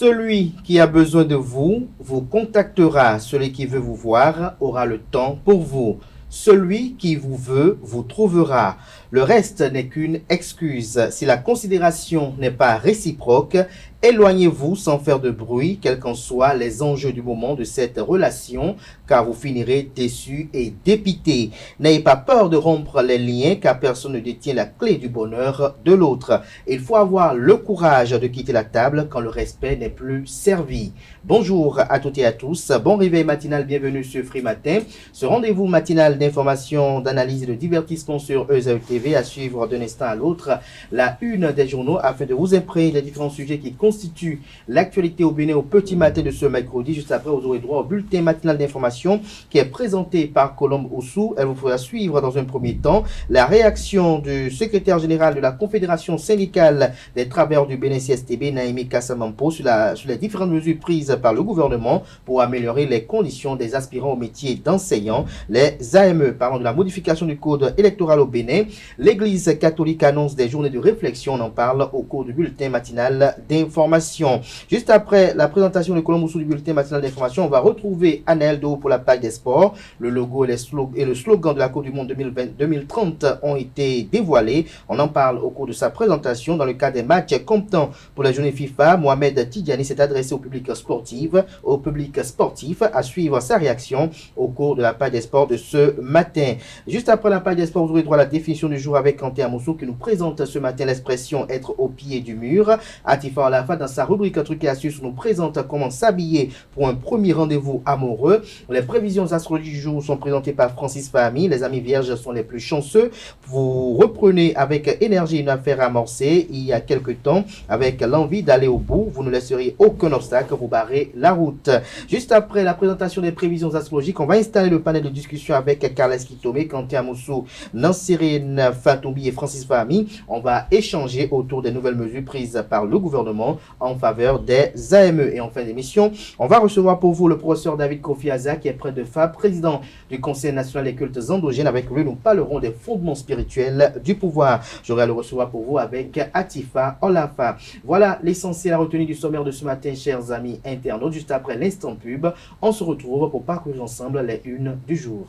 Celui qui a besoin de vous vous contactera. Celui qui veut vous voir aura le temps pour vous. Celui qui vous veut vous trouvera. Le reste n'est qu'une excuse. Si la considération n'est pas réciproque, éloignez-vous sans faire de bruit, quels qu'en soient les enjeux du moment de cette relation, car vous finirez déçus et dépités. N'ayez pas peur de rompre les liens, car personne ne détient la clé du bonheur de l'autre. Il faut avoir le courage de quitter la table quand le respect n'est plus servi. Bonjour à toutes et à tous, bon réveil matinal, bienvenue sur Free Matin. Ce rendez-vous matinal d'information, d'analyse et de divertissement sur ESAE TV à suivre d'un instant à l'autre la une des journaux afin de vous imprégner des différents sujets qui constituent l'actualité au Bénin au petit matin de ce mercredi. Juste après, vous aurez droit au bulletin matinal d'information qui est présenté par Colombe Oussou. Elle vous fera suivre dans un premier temps la réaction du secrétaire général de la Confédération syndicale des travailleurs du Bénin CSTB, Naimi Kassamampo, sur les différentes mesures prises par le gouvernement pour améliorer les conditions des aspirants au métier d'enseignant, les AME. Parlons de la modification du code électoral au Bénin. L'Église catholique annonce des journées de réflexion. On en parle au cours du bulletin matinal d'information. Juste après la présentation de Colombe Oussou du bulletin matinal d'information, on va retrouver Anaël Do pour la page des sports. Le logo et le slogan de la Coupe du Monde 2030 ont été dévoilés. On en parle au cours de sa présentation. Dans le cadre des matchs comptant pour la journée FIFA, Mohamed Tidjani s'est adressé au public sportif à suivre sa réaction au cours de la page des sports de ce matin. Juste après la page des sports, vous aurez droit à la définition du jour avec Kanté Amoussou qui nous présente ce matin l'expression être au pied du mur. Atifa Olafa, dans sa rubrique Truc et astuces, nous présente comment s'habiller pour un premier rendez-vous amoureux. Les prévisions astrologiques du jour sont présentées par Francis Fahmy. Les amis vierges sont les plus chanceux. Vous reprenez avec énergie une affaire amorcée il y a quelque temps avec l'envie d'aller au bout. Vous ne laisserez aucun obstacle vous barrer la route. Juste après la présentation des prévisions astrologiques, on va installer le panel de discussion avec Carles Kitome, Kanté Amoussou, Nansirine Fatoumbi et Francis Fahmy. On va échanger autour des nouvelles mesures prises par le gouvernement en faveur des AME. Et en fin d'émission, on va recevoir pour vous le professeur David Kofi Aza, qui est près de FAB, président du Conseil national des cultes endogènes. Avec lui, nous parlerons des fondements spirituels du pouvoir. J'aurai à le recevoir pour vous avec Atifa Olafa. Voilà l'essentiel à retenir du sommaire de ce matin, chers amis internautes. Juste après l'instant pub, on se retrouve pour parcourir ensemble les unes du jour.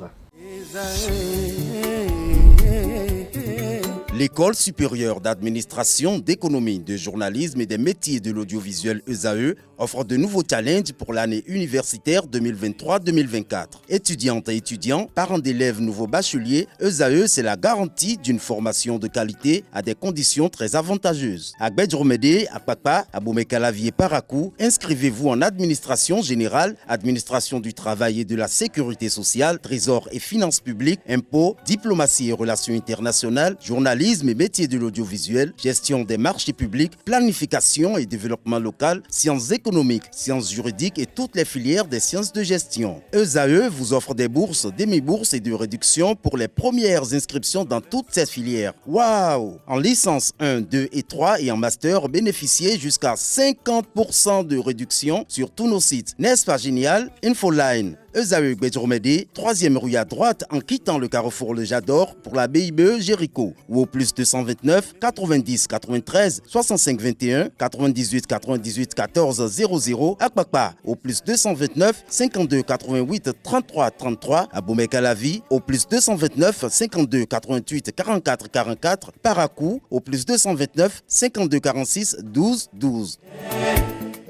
L'École supérieure d'administration, d'économie, de journalisme et des métiers de l'audiovisuel ESAE offre de nouveaux challenges pour l'année universitaire 2023-2024. Étudiantes et étudiants, parents d'élèves nouveaux bacheliers, ESAE, c'est la garantie d'une formation de qualité à des conditions très avantageuses. À Gbedjromede, à Papa, à Boumekalavi et Parakou, inscrivez-vous en administration générale, administration du travail et de la sécurité sociale, trésor et finances publiques, impôts, diplomatie et relations internationales, journalisme et métiers de l'audiovisuel, gestion des marchés publics, planification et développement local, sciences économiques, sciences juridiques et toutes les filières des sciences de gestion. ESAE vous offre des bourses, demi-bourses et de réductions pour les premières inscriptions dans toutes ces filières. Waouh! En licence 1, 2 et 3 et en master, bénéficiez jusqu'à 50% de réduction sur tous nos sites. N'est-ce pas génial? Infoline. ESAE Gbedjromede, 3e rue à droite en quittant le carrefour Le Jador pour la BIBE Jéricho ou au plus 229 90 93 65 21 98 98 14 00 à Kpakpa au plus 229 52 88 33 33 à Boumekalavi au plus 229 52 88 44 44 Parakou au plus 229 52 46 12 12.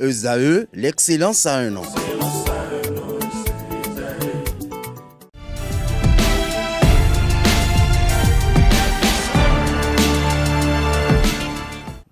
ESAE, l'excellence à un an.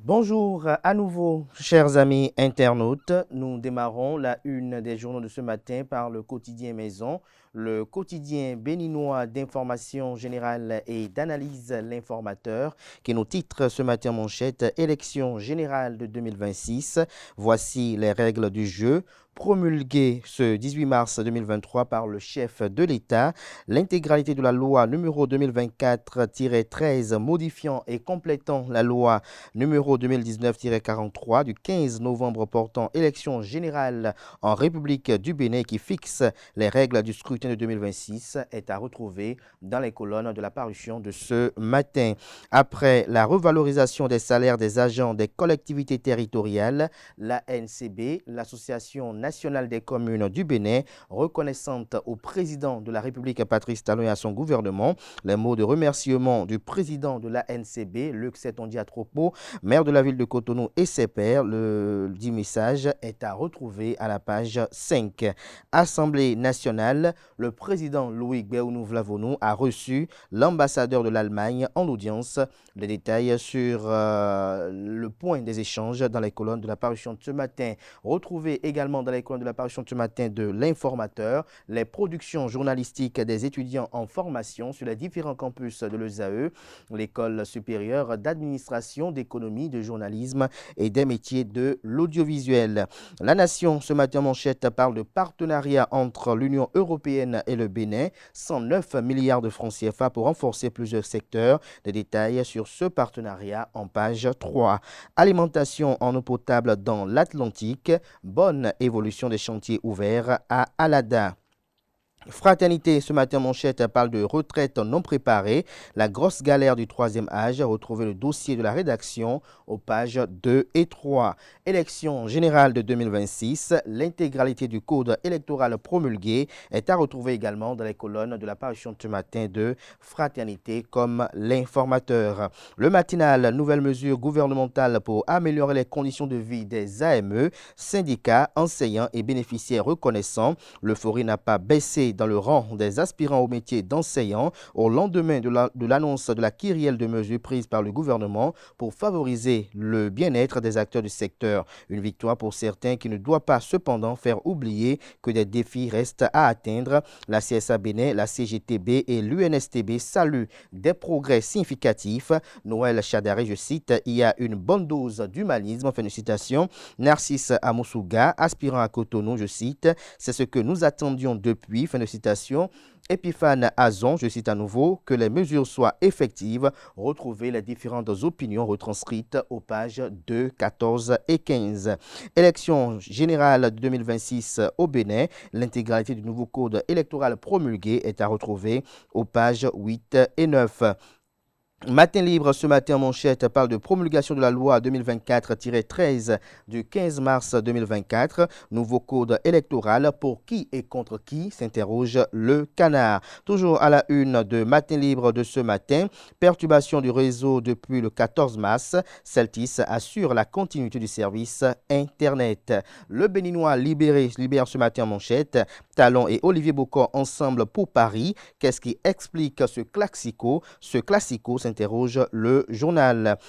Bonjour à nouveau, chers amis internautes. Nous démarrons la une des journaux de ce matin par le quotidien Maison, le quotidien béninois d'information générale et d'analyse L'Informateur, qui nous titre ce matin en manchette « Élection générale de 2026 ». Voici les règles du jeu. Promulguée ce 18 mars 2023 par le chef de l'État, l'intégralité de la loi numéro 2024-13 modifiant et complétant la loi numéro 2019-43 du 15 novembre portant élection générale en République du Bénin qui fixe les règles du scrutin bulletin de 2026 est à retrouver dans les colonnes de la parution de ce matin. Après la revalorisation des salaires des agents des collectivités territoriales, la l'ANCB, l'Association nationale des communes du Bénin, reconnaissante au président de la République Patrice Talon et à son gouvernement, les mots de remerciement du président de l'ANCB, Luc Setondia Tropo, maire de la ville de Cotonou et ses pairs, le dit message est à retrouver à la page 5. Assemblée nationale, le président Louis Gbéounou Vlavonou a reçu l'ambassadeur de l'Allemagne en audience. Les détails sur le point des échanges dans les colonnes de la parution de ce matin. Retrouvez également dans les colonnes de la parution de ce matin de l'Informateur les productions journalistiques des étudiants en formation sur les différents campus de l'ESAE, l'école supérieure d'administration, d'économie, de journalisme et des métiers de l'audiovisuel. La Nation, ce matin, manchette, parle de partenariat entre l'Union européenne et le Bénin, 109 milliards de francs CFA pour renforcer plusieurs secteurs. Des détails sur ce partenariat en page 3. Alimentation en eau potable dans l'Atlantique, bonne évolution des chantiers ouverts à Alada. Fraternité, ce matin, manchette, parle de retraite non préparée, la grosse galère du troisième âge. Retrouvez le dossier de la rédaction aux pages 2 et 3. Élection générale de 2026, l'intégralité du code électoral promulgué est à retrouver également dans les colonnes de la parution de ce matin de Fraternité comme l'Informateur. Le matinal, nouvelle mesure gouvernementale pour améliorer les conditions de vie des AME, syndicats, enseignants et bénéficiaires reconnaissants. L'euphorie n'a pas baissé dans le rang des aspirants au métier d'enseignant au lendemain de l'annonce de la kyrielle de mesures prises par le gouvernement pour favoriser le bien-être des acteurs du secteur. Une victoire pour certains qui ne doit pas cependant faire oublier que des défis restent à atteindre. La CSA Bénin, la CGTB et l'UNSTB saluent des progrès significatifs. Noël Chadari, je cite, « Il y a une bonne dose d'humanisme », fin de citation. Narcisse Amoussouga, aspirant à Cotonou, je cite, « C'est ce que nous attendions depuis », fin de citation. Epiphane Azon, je cite à nouveau, que les mesures soient effectives. Retrouvez les différentes opinions retranscrites aux pages 2, 14 et 15. Élection générale de 2026 au Bénin. L'intégralité du nouveau code électoral promulgué est à retrouver aux pages 8 et 9. Matin libre, ce matin, manchette, parle de promulgation de la loi 2024-13 du 15 mars 2024. Nouveau code électoral pour qui et contre qui, s'interroge le Canard. Toujours à la une de Matin libre de ce matin, perturbation du réseau depuis le 14 mars. Celtis assure la continuité du service Internet. Le Béninois libère ce matin, manchette. Talon et Olivier Bocor ensemble pour Paris. Qu'est-ce qui explique ce classico? Ce classico, s'interroge le journal.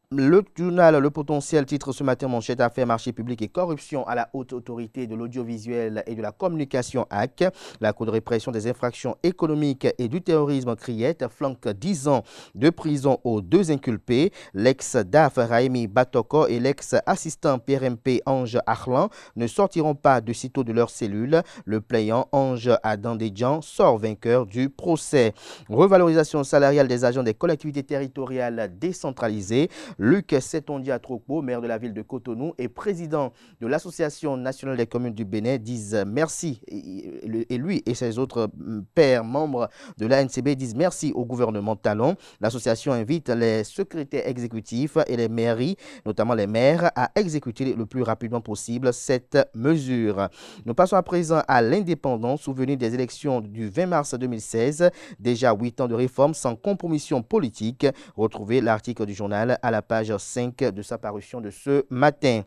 Le journal Le Potentiel titre ce matin manchette affaires, marchés publics et corruption à la haute autorité de l'audiovisuel et de la communication HAC. La Cour de répression des infractions économiques et du terrorisme Criette flanque 10 ans de prison aux deux inculpés. L'ex-DAF Raimi Batoko et l'ex-assistant PRMP Ange Arlan ne sortiront pas de sitôt de leur cellule. Le plaignant Ange Adandedjan sort vainqueur du procès. Revalorisation salariale des agents des collectivités territoriales décentralisées. Luc Setondia Tropo, maire de la ville de Cotonou et président de l'Association nationale des communes du Bénin, disent merci. Et lui et ses autres pairs membres de l'ANCB disent merci au gouvernement Talon. L'association invite les secrétaires exécutifs et les mairies, notamment les maires, à exécuter le plus rapidement possible cette mesure. Nous passons à présent à l'indépendance. Souvenir des élections du 20 mars 2016. Déjà 8 ans de réforme sans compromission politique. Retrouvez l'article du journal à la page 5 de sa parution de ce matin.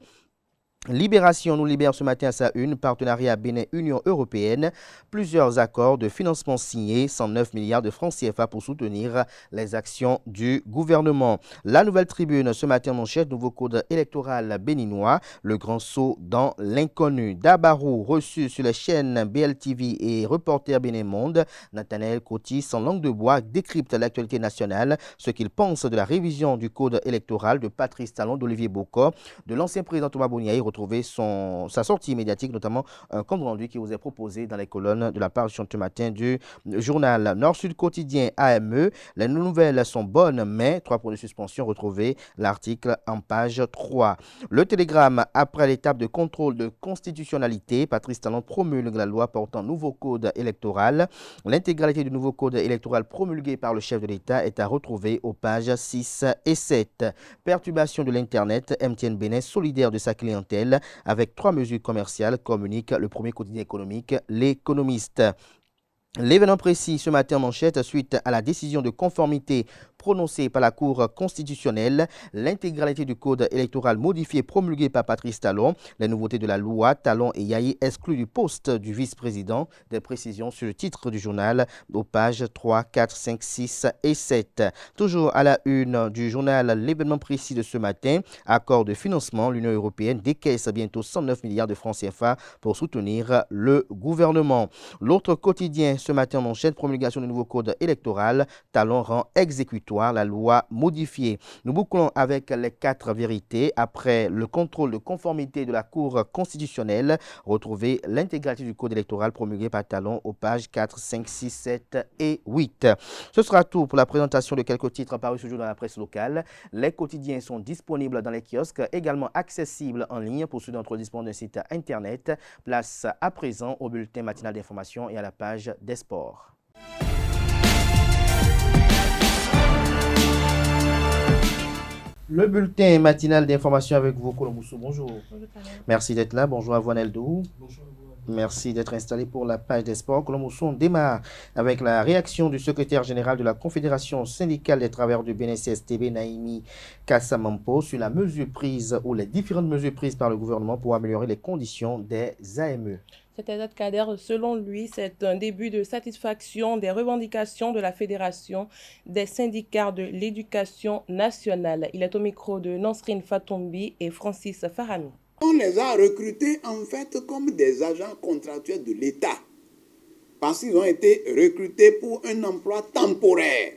Libération nous libère ce matin à sa une, partenariat Bénin-Union européenne, plusieurs accords de financement signés, 109 milliards de francs CFA pour soutenir les actions du gouvernement. La Nouvelle Tribune ce matin, manchette, nouveau code électoral béninois, le grand saut dans l'inconnu. Dabarou reçu sur les chaînes BLTV et Reporter Bénin Monde, Nathanaël Coty, sans langue de bois, décrypte l'actualité nationale, ce qu'il pense de la révision du code électoral de Patrice Talon, d'Olivier Bocor, de l'ancien président Thomas Boniaï. retrouvez sa sortie médiatique, notamment un compte rendu qui vous est proposé dans les colonnes de la page ce matin du journal Nord-Sud Quotidien AME. Les nouvelles sont bonnes, mais 3 points de suspension. Retrouvez l'article en page 3. Le Télégramme, après l'étape de contrôle de constitutionnalité, Patrice Talon promulgue la loi portant nouveau code électoral. L'intégralité du nouveau code électoral promulgué par le chef de l'État est à retrouver aux pages 6 et 7. Perturbation de l'Internet, MTN Bénin solidaire de sa clientèle avec 3 mesures commerciales, communique le premier quotidien économique, L'Économiste. L'événement précis ce matin en manchette suite à la décision de conformité prononcée par la Cour constitutionnelle, l'intégralité du code électoral modifié promulgué par Patrice Talon, les nouveautés de la loi, Talon et Yahi exclus du poste du vice-président. Des précisions sur le titre du journal aux pages 3, 4, 5, 6 et 7. Toujours à la une du journal, l'événement précis de ce matin, accord de financement, l'Union européenne décaisse bientôt 109 milliards de francs CFA pour soutenir le gouvernement. L'autre quotidien ce matin en manchette, promulgation du nouveau code électoral, Talon rend exécutoire la loi modifiée. Nous bouclons avec les 4 vérités. Après le contrôle de conformité de la Cour constitutionnelle, retrouvez l'intégralité du code électoral promulgué par Talon aux pages 4, 5, 6, 7 et 8. Ce sera tout pour la présentation de quelques titres parus ce jour dans la presse locale. Les quotidiens sont disponibles dans les kiosques, également accessibles en ligne pour ceux d'entre eux disposant d'un site internet. Place à présent au bulletin matinal d'information et à la page des sports. Le bulletin matinal d'information avec vous, Colomoussou. Bonjour. Bonjour. Merci d'être là. Bonjour à vous, Aneldou. Bonjour. Merci d'être installé pour la page des sports. Colomoussou, on démarre avec la réaction du secrétaire général de la Confédération syndicale des travailleurs du BNCSTB, Naimi Kassamampo, sur la mesure prise ou les différentes mesures prises par le gouvernement pour améliorer les conditions des AME. Cet état de Kader, selon lui, c'est un début de satisfaction des revendications de la Fédération des syndicats de l'éducation nationale. Il est au micro de Nansrine Fatombi et Francis Farami. On les a recrutés en fait comme des agents contractuels de l'État parce qu'ils ont été recrutés pour un emploi temporaire.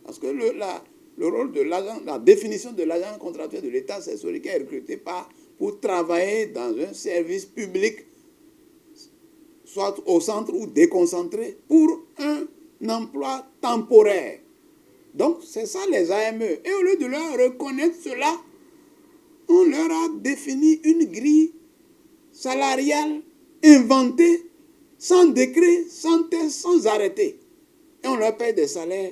Parce que le rôle de l'agent, la définition de l'agent contractuel de l'État, c'est celui qui est recruté pour travailler dans un service public, soit au centre ou déconcentré, pour un emploi temporaire. Donc, c'est ça les AME. Et au lieu de leur reconnaître cela, on leur a défini une grille salariale inventée, sans décret, sans test, sans arrêté. Et on leur paye des salaires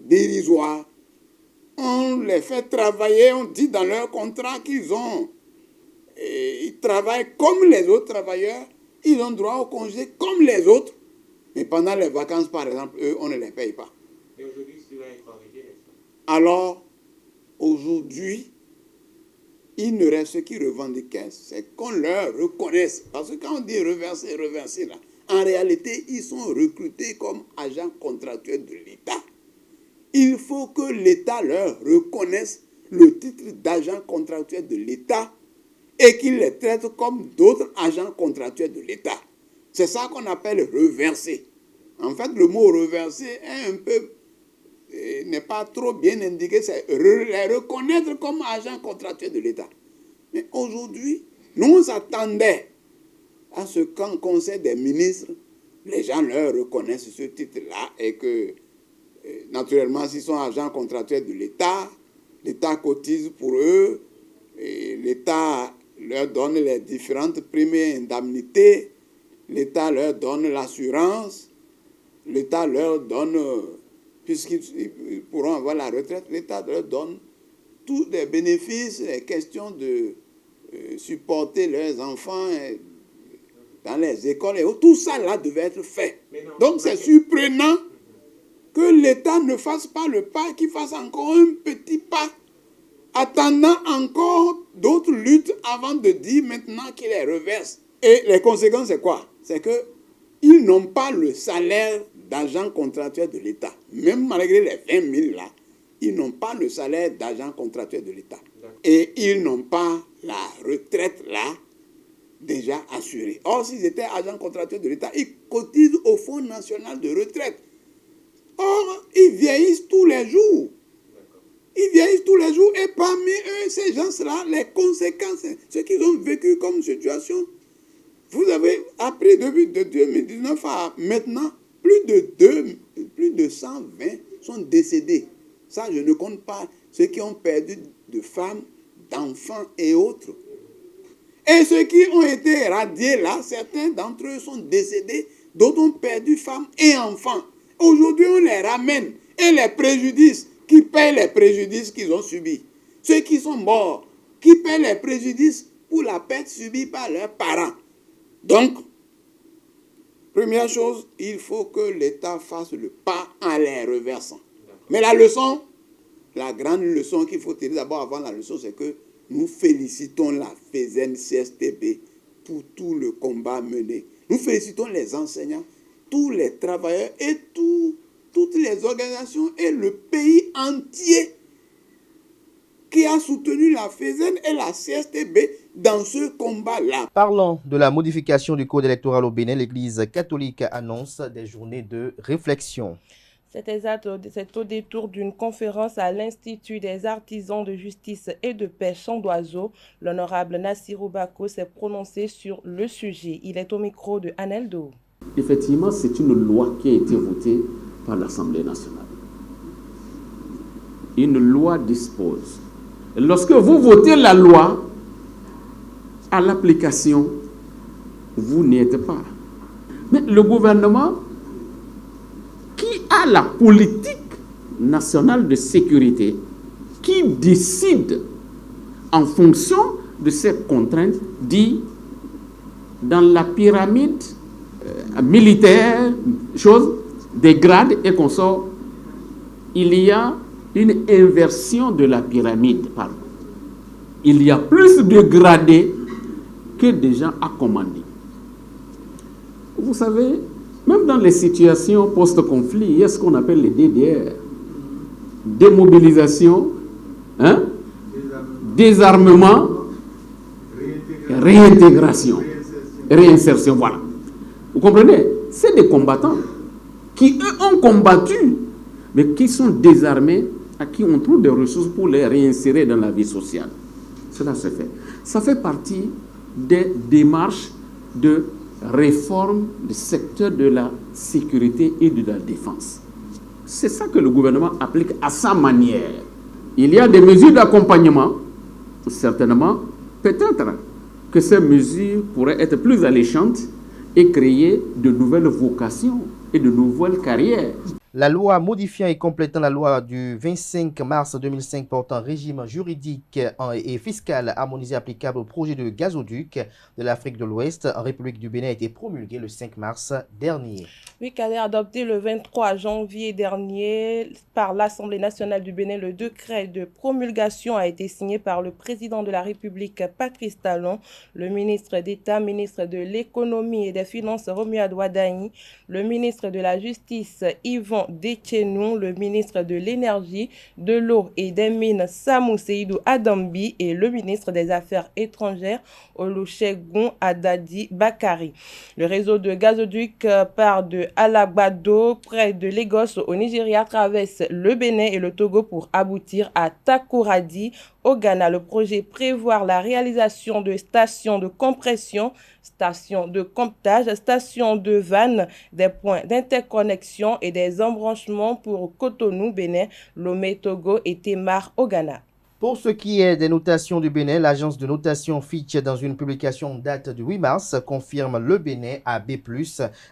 dérisoires. On les fait travailler, on dit dans leur contrat qu'ils travaillent comme les autres travailleurs, ils ont droit au congé comme les autres. Mais pendant les vacances, par exemple, eux, on ne les paye pas. Et aujourd'hui, cela est corrigé, n'est-ce pas? Alors, aujourd'hui, il ne reste ce qu'ils revendiquaient, c'est qu'on leur reconnaisse. Parce que quand on dit reverser, là, en réalité, ils sont recrutés comme agents contractuels de l'État. Il faut que l'État leur reconnaisse le titre d'agent contractuel de l'État et qu'il les traite comme d'autres agents contractuels de l'État. C'est ça qu'on appelle reverser. En fait, le mot reverser est un peu n'est pas trop bien indiqué, c'est les reconnaître comme agents contractuels de l'État. Mais aujourd'hui, nous on s'attendait à ce qu'en Conseil des ministres, les gens leur reconnaissent ce titre-là et que, naturellement, s'ils sont agents contractuels de l'État, l'État cotise pour eux, et l'État leur donne les différentes primes et indemnités, l'État leur donne l'assurance, l'État leur donne... puisqu'ils pourront avoir la retraite, l'État leur donne tous les bénéfices, les questions de supporter leurs enfants dans les écoles. Et tout ça là devait être fait. Donc c'est surprenant que l'État ne fasse pas le pas, qu'il fasse encore un petit pas, attendant encore d'autres luttes avant de dire maintenant qu'il les reverse. Et les conséquences, c'est quoi? C'est qu'ils n'ont pas le salaire d'agents contractuels de l'État. Même malgré les 20 000 là, ils n'ont pas le salaire d'agents contractuels de l'État. Et ils n'ont pas la retraite là déjà assurée. Or, s'ils étaient agents contractuels de l'État, ils cotisent au Fonds national de retraite. Or, ils vieillissent tous les jours. Ils qui vieillissent tous les jours, et parmi eux, ces gens-là, les conséquences, ce qu'ils ont vécu comme situation, vous avez appris depuis 2019 à maintenant, plus de 120 sont décédés. Ça, je ne compte pas ceux qui ont perdu de femmes, d'enfants et autres. Et ceux qui ont été radiés là, certains d'entre eux sont décédés, d'autres ont perdu femmes et enfants. Aujourd'hui, on les ramène. Et les préjudices, qui paient les préjudices qu'ils ont subis. Ceux qui sont morts, qui paient les préjudices pour la perte subie par leurs parents. Donc, première chose, il faut que l'État fasse le pas en les reversant. Mais la leçon, la grande leçon qu'il faut tirer d'abord avant la leçon, c'est que nous félicitons la FESEN-CSTB pour tout le combat mené. Nous félicitons les enseignants, tous les travailleurs et toutes les organisations et le pays entier qui a soutenu la FESEN et la CSTB dans ce combat-là. Parlant de la modification du code électoral au Bénin, l'Église catholique annonce des journées de réflexion. C'est au détour d'une conférence à l'Institut des artisans de justice et de paix Champ d'Oiseau. L'honorable Nassirou Bako s'est prononcé sur le sujet. Il est au micro de Aneldo. Effectivement, c'est une loi qui a été votée par l'Assemblée nationale. Une loi dispose. Lorsque vous votez la loi, à l'application, vous n'y êtes pas. Mais le gouvernement qui a la politique nationale de sécurité, qui décide en fonction de ces contraintes, dit dans la pyramide militaire, des grades et consorts, il y a une inversion de la pyramide. Pardon. Il y a plus de gradés que de gens à commander. Vous savez, même dans les situations post-conflit, il y a ce qu'on appelle les DDR. Démobilisation, désarmement, réintégration, réinsertion, voilà. Vous comprenez? C'est des combattants qui, eux, ont combattu, mais qui sont désarmés, à qui on trouve des ressources pour les réinsérer dans la vie sociale. Cela se fait. Ça fait partie des démarches de réforme du secteur de la sécurité et de la défense. C'est ça que le gouvernement applique à sa manière. Il y a des mesures d'accompagnement, certainement. Peut-être que ces mesures pourraient être plus alléchantes et créer de nouvelles vocations et de nouvelles carrières. La loi modifiant et complétant la loi du 25 mars 2005 portant régime juridique et fiscal harmonisé applicable au projet de gazoduc de l'Afrique de l'Ouest en République du Bénin a été promulguée le 5 mars dernier. Oui, qu'elle est adopté le 23 janvier dernier par l'Assemblée nationale du Bénin. Le décret de promulgation a été signé par le président de la République, Patrice Talon, le ministre d'État, ministre de l'Économie et des Finances, Romuald Ouadani, le ministre de la Justice, Yvon Détchenou, le ministre de l'Énergie, de l'Eau et des Mines, Samou Seydou Adambi, et le ministre des Affaires étrangères, Olusegun Adadi Bakari. Le réseau de gazoduc part de Alagbado, près de Lagos, au Nigeria, traverse le Bénin et le Togo pour aboutir à Takoradi, au Ghana. Le projet prévoit la réalisation de stations de compression, stations de comptage, stations de vannes, des points d'interconnexion et des embranchements pour Cotonou, Bénin, Lomé, Togo et Témar au Ghana. Pour ce qui est des notations du Bénin, l'agence de notation Fitch, dans une publication date du 8 mars, confirme le Bénin à B+,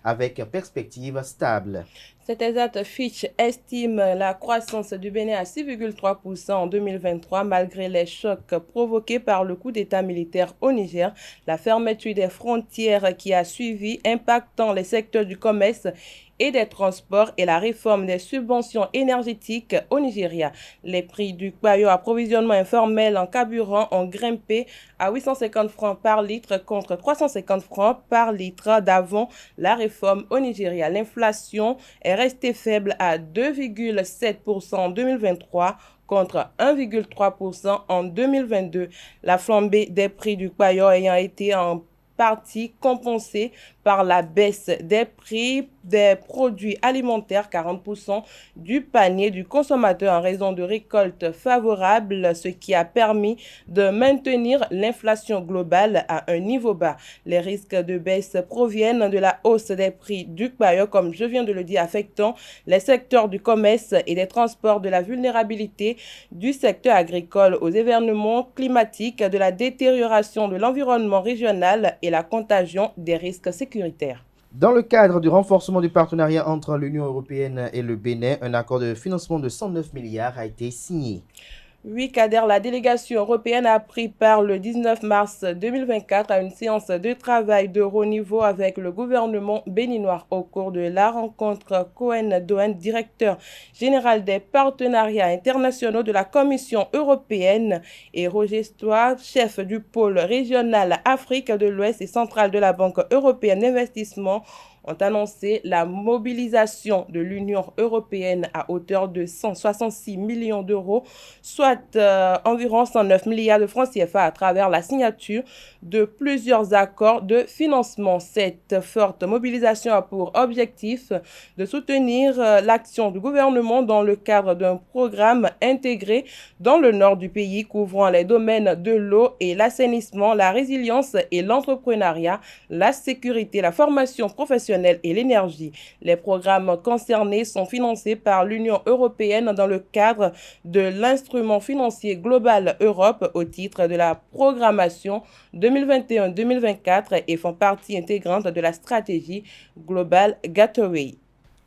avec perspective stable. Cet exact, Fitch estime la croissance du Bénin à 6,3% en 2023 malgré les chocs provoqués par le coup d'État militaire au Niger, la fermeture des frontières qui a suivi impactant les secteurs du commerce et des transports et la réforme des subventions énergétiques au Nigeria. Les prix du approvisionnement informel en carburant ont grimpé à 850 francs par litre contre 350 francs par litre d'avant la réforme au Nigeria. L'inflation est restée faible à 2,7% en 2023 contre 1,3% en 2022. La flambée des prix du paillot ayant été en partie compensée par la baisse des prix des produits alimentaires, 40% du panier du consommateur en raison de récoltes favorables, ce qui a permis de maintenir l'inflation globale à un niveau bas. Les risques de baisse proviennent de la hausse des prix du bailleur, comme je viens de le dire, affectant les secteurs du commerce et des transports, de la vulnérabilité du secteur agricole aux événements climatiques, de la détérioration de l'environnement régional et la contagion des risques sécuritaires. Dans le cadre du renforcement du partenariat entre l'Union européenne et le Bénin, un accord de financement de 109 milliards a été signé. Oui, Kader, la délégation européenne a pris part le 19 mars 2024 à une séance de travail de haut niveau avec le gouvernement béninois. Au cours de la rencontre, Cohen Doen, directeur général des partenariats internationaux de la Commission européenne, et Roger Stoire, chef du pôle régional Afrique de l'Ouest et centrale de la Banque européenne d'investissement, ont annoncé la mobilisation de l'Union européenne à hauteur de 166 millions d'euros, soit environ 109 milliards de francs CFA à travers la signature de plusieurs accords de financement. Cette forte mobilisation a pour objectif de soutenir l'action du gouvernement dans le cadre d'un programme intégré dans le nord du pays couvrant les domaines de l'eau et l'assainissement, la résilience et l'entrepreneuriat, la sécurité, la formation professionnelle et l'énergie. Les programmes concernés sont financés par l'Union européenne dans le cadre de l'instrument financier global Europe au titre de la programmation 2021-2024 et font partie intégrante de la stratégie Global Gateway.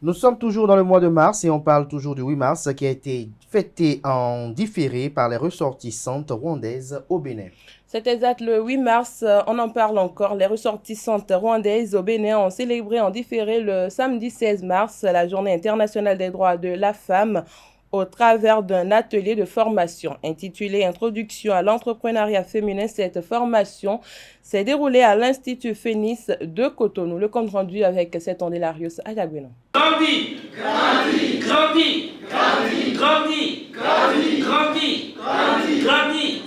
Nous sommes toujours dans le mois de mars et on parle toujours du 8 mars qui a été fêté en différé par les ressortissantes rwandaises au Bénin. C'est exact, le 8 mars, on en parle encore. Les ressortissantes rwandaises au Bénin ont célébré en différé le samedi 16 mars la Journée internationale des droits de la femme au travers d'un atelier de formation intitulé « Introduction à l'entrepreneuriat féminin ». Cette formation s'est déroulée à l'Institut Phénix de Cotonou. Le compte rendu avec cet Ondélarius Ayagweno. Grandis, grandis, grandis, grandis, grandis, grandis, grandis, grandis, grandis,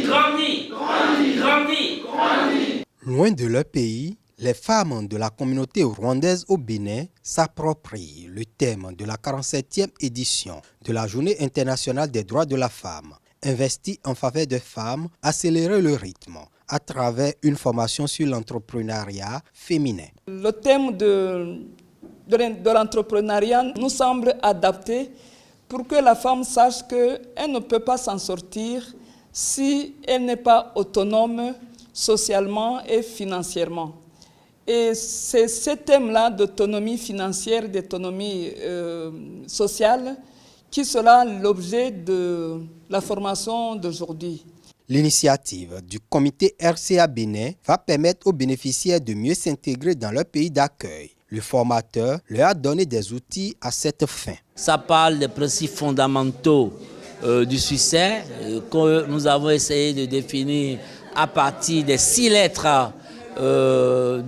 grandis, grandis, grandis, grandis. Loin de leur pays, les femmes de la communauté rwandaise au Bénin s'approprient le thème de la 47e édition de la Journée internationale des droits de la femme. Investie en faveur des femmes, accélérer le rythme à travers une formation sur l'entrepreneuriat féminin. Le thème de l'entrepreneuriat nous semble adapté pour que la femme sache qu'elle ne peut pas s'en sortir si elle n'est pas autonome socialement et financièrement. Et c'est ce thème-là d'autonomie financière, d'autonomie sociale qui sera l'objet de la formation d'aujourd'hui. L'initiative du comité RCA Bénin va permettre aux bénéficiaires de mieux s'intégrer dans leur pays d'accueil. Le formateur leur a donné des outils à cette fin. Ça parle des principes fondamentaux du succès que nous avons essayé de définir à partir des 6 lettres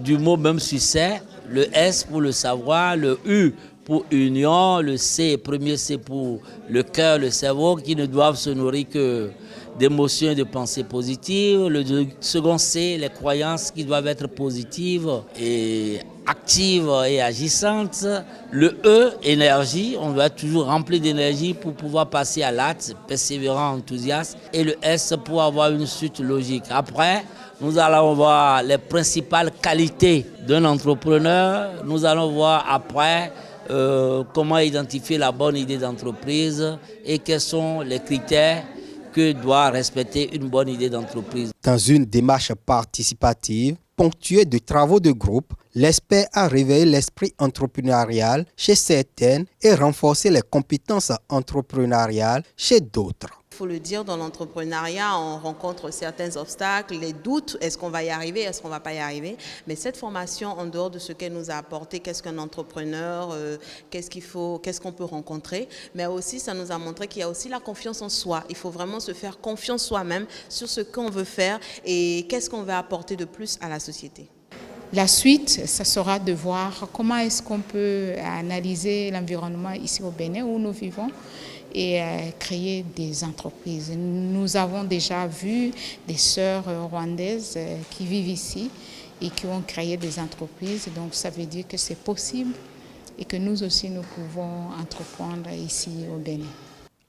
du mot même succès. Le S pour le savoir, le U pour union, le C, premier C pour le cœur, le cerveau, qui ne doivent se nourrir que d'émotions et de pensées positives. Le second C, les croyances qui doivent être positives et actives et agissantes. Le E, énergie, on doit être toujours rempli d'énergie pour pouvoir passer à l'acte, persévérant, enthousiaste. Et le S pour avoir une suite logique. Après, nous allons voir les principales qualités d'un entrepreneur. Nous allons voir après comment identifier la bonne idée d'entreprise et quels sont les critères que doit respecter une bonne idée d'entreprise. Dans une démarche participative, ponctuée de travaux de groupe, l'expert a réveillé l'esprit entrepreneurial chez certaines et renforcé les compétences entrepreneuriales chez d'autres. Il faut le dire, dans l'entrepreneuriat, on rencontre certains obstacles, les doutes, est-ce qu'on va y arriver, est-ce qu'on ne va pas y arriver. Mais cette formation, en dehors de ce qu'elle nous a apporté, qu'est-ce qu'un entrepreneur, qu'est-ce qu'on peut rencontrer, mais aussi ça nous a montré qu'il y a aussi la confiance en soi. Il faut vraiment se faire confiance soi-même sur ce qu'on veut faire et qu'est-ce qu'on va apporter de plus à la société. La suite, ça sera de voir comment est-ce qu'on peut analyser l'environnement ici au Bénin où nous vivons et créer des entreprises. Nous avons déjà vu des sœurs rwandaises qui vivent ici et qui ont créé des entreprises. Donc ça veut dire que c'est possible et que nous aussi nous pouvons entreprendre ici au Bénin.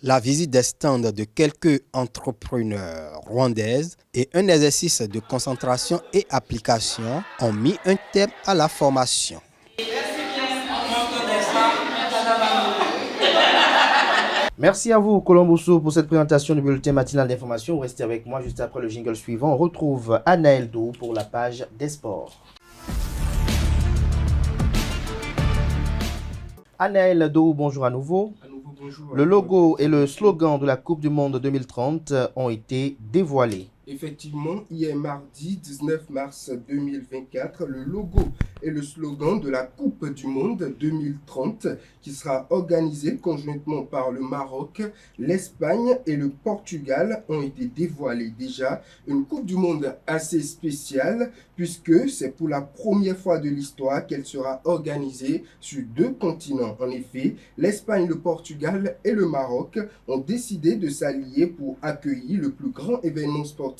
La visite des stands de quelques entrepreneurs rwandaises et un exercice de concentration et application ont mis un terme à la formation. Merci à vous, Colomboso, pour cette présentation du bulletin matinal d'information. Restez avec moi juste après le jingle suivant. On retrouve Anaël Dou pour la page des sports. Anaël Dou, bonjour à nouveau. Bonjour. Le logo et le slogan de la Coupe du Monde 2030 ont été dévoilés. Effectivement, hier mardi 19 mars 2024, le logo et le slogan de la Coupe du Monde 2030 qui sera organisée conjointement par le Maroc, l'Espagne et le Portugal ont été dévoilés. Déjà, une Coupe du Monde assez spéciale puisque c'est pour la première fois de l'histoire qu'elle sera organisée sur 2 continents. En effet, l'Espagne, le Portugal et le Maroc ont décidé de s'allier pour accueillir le plus grand événement sportif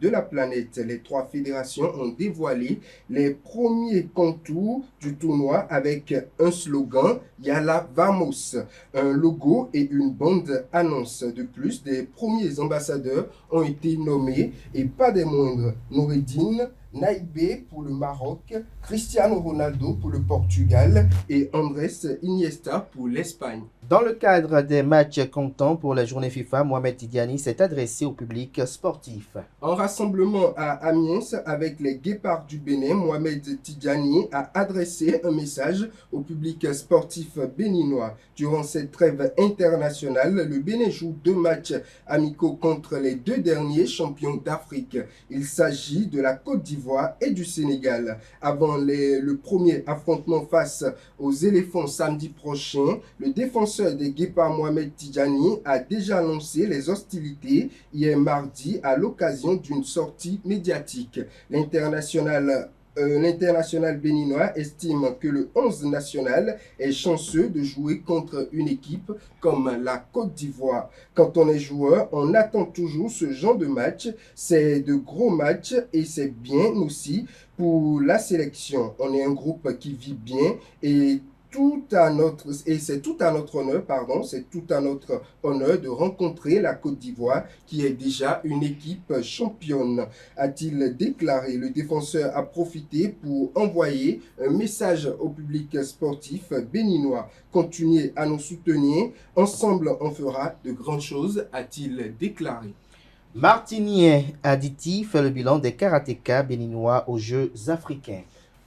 de la planète. Les 3 fédérations ont dévoilé les premiers contours du tournoi avec un slogan Yalla Vamos, un logo et une bande annonce. De plus, des premiers ambassadeurs ont été nommés et pas des moindres. Noureddine Naïbé pour le Maroc, Cristiano Ronaldo pour le Portugal et Andrés Iniesta pour l'Espagne. Dans le cadre des matchs comptants pour la journée FIFA, Mohamed Tidjani s'est adressé au public sportif. En rassemblement à Amiens avec les Guépards du Bénin, Mohamed Tidjani a adressé un message au public sportif béninois. Durant cette trêve internationale, le Bénin joue 2 matchs amicaux contre les 2 derniers champions d'Afrique. Il s'agit de la Côte d'Ivoire et du Sénégal. Avant le premier affrontement face aux éléphants samedi prochain, le défenseur des Guépards Mohamed Tidjani a déjà lancé les hostilités hier mardi à l'occasion d'une sortie médiatique. L'international béninois estime que le 11 national est chanceux de jouer contre une équipe comme la Côte d'Ivoire. Quand on est joueur, on attend toujours ce genre de match. C'est de gros matchs et c'est bien aussi pour la sélection. On est un groupe qui vit bien et c'est tout à notre honneur de rencontrer la Côte d'Ivoire qui est déjà une équipe championne, a-t-il déclaré. Le défenseur a profité pour envoyer un message au public sportif béninois. Continuez à nous soutenir, ensemble on fera de grandes choses, a-t-il déclaré. Martinien Aditi fait le bilan des karatékas béninois aux Jeux africains.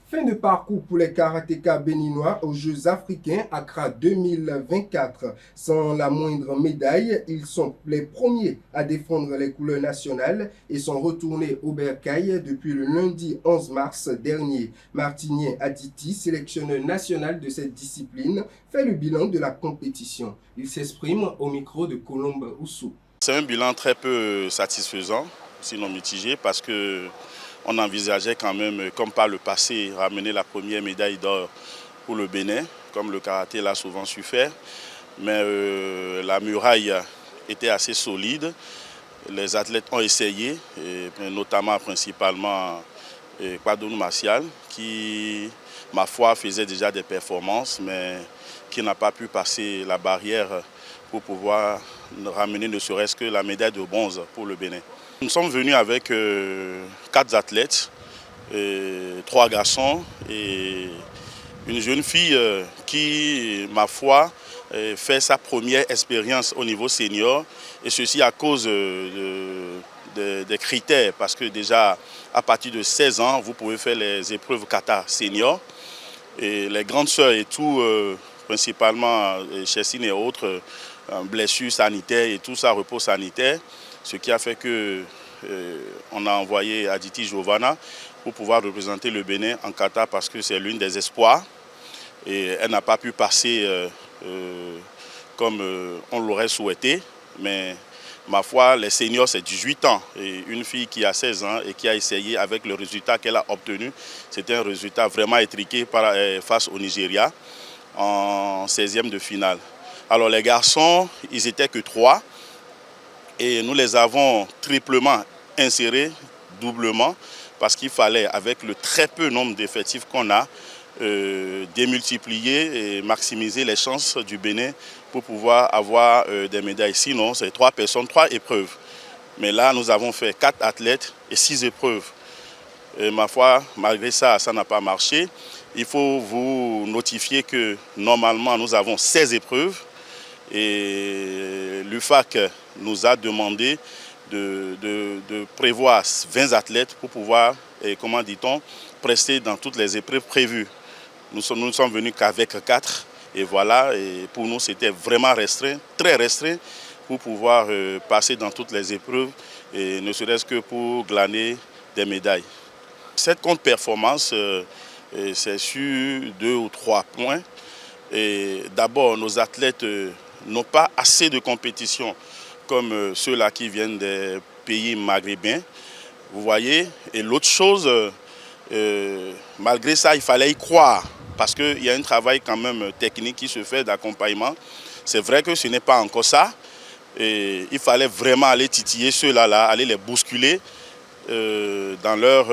Fin de parcours pour les karatékas béninois aux Jeux africains Accra 2024. Sans la moindre médaille, ils sont les premiers à défendre les couleurs nationales et sont retournés au bercail depuis le lundi 11 mars dernier. Martinien Aditi, sélectionneur national de cette discipline, fait le bilan de la compétition. Il s'exprime au micro de Colombe Oussou. C'est un bilan très peu satisfaisant, sinon mitigé, parce que on envisageait quand même, comme par le passé, ramener la première médaille d'or pour le Bénin, comme le karaté l'a souvent su faire. Mais la muraille était assez solide. Les athlètes ont essayé, notamment principalement Kwadonou Martial, qui, ma foi, faisait déjà des performances, mais qui n'a pas pu passer la barrière pour pouvoir ramener ne serait-ce que la médaille de bronze pour le Bénin. Nous sommes venus avec 4 athlètes, 3 garçons et une jeune fille qui, ma foi, fait sa première expérience au niveau senior. Et ceci à cause des critères, parce que déjà à partir de 16 ans, vous pouvez faire les épreuves kata senior. Et les grandes sœurs et tout, principalement Chessine et autres, blessures sanitaires et tout ça, repos sanitaire. Ce qui a fait qu'on a envoyé Aditi Giovanna pour pouvoir représenter le Bénin en kata parce que c'est l'une des espoirs. Et elle n'a pas pu passer comme on l'aurait souhaité. Mais ma foi, les seniors, c'est 18 ans. Et une fille qui a 16 ans et qui a essayé avec le résultat qu'elle a obtenu, c'était un résultat vraiment étriqué face au Nigeria en 16e de finale. Alors les garçons, ils n'étaient que 3. Et nous les avons triplement insérés, doublement, parce qu'il fallait, avec le très peu nombre d'effectifs qu'on a, démultiplier et maximiser les chances du Bénin pour pouvoir avoir des médailles. Sinon, c'est 3 personnes, 3 épreuves. Mais là, nous avons fait 4 athlètes et 6 épreuves. Et ma foi, malgré ça, ça n'a pas marché. Il faut vous notifier que normalement, nous avons 16 épreuves. Et l'UFAC nous a demandé de prévoir 20 athlètes pour pouvoir, comment dit-on, prester dans toutes les épreuves prévues. Nous ne sommes venus qu'avec 4. Et voilà, et pour nous, c'était vraiment restreint, très restreint, pour pouvoir passer dans toutes les épreuves, et ne serait-ce que pour glaner des médailles. Cette contre-performance, c'est sur 2 ou 3 points. D'abord, nos athlètes n'ont pas assez de compétition comme ceux-là qui viennent des pays maghrébins. Vous voyez, et l'autre chose, malgré ça, il fallait y croire, parce qu'il y a un travail quand même technique qui se fait d'accompagnement. C'est vrai que ce n'est pas encore ça. Et il fallait vraiment aller titiller ceux-là, aller les bousculer dans leur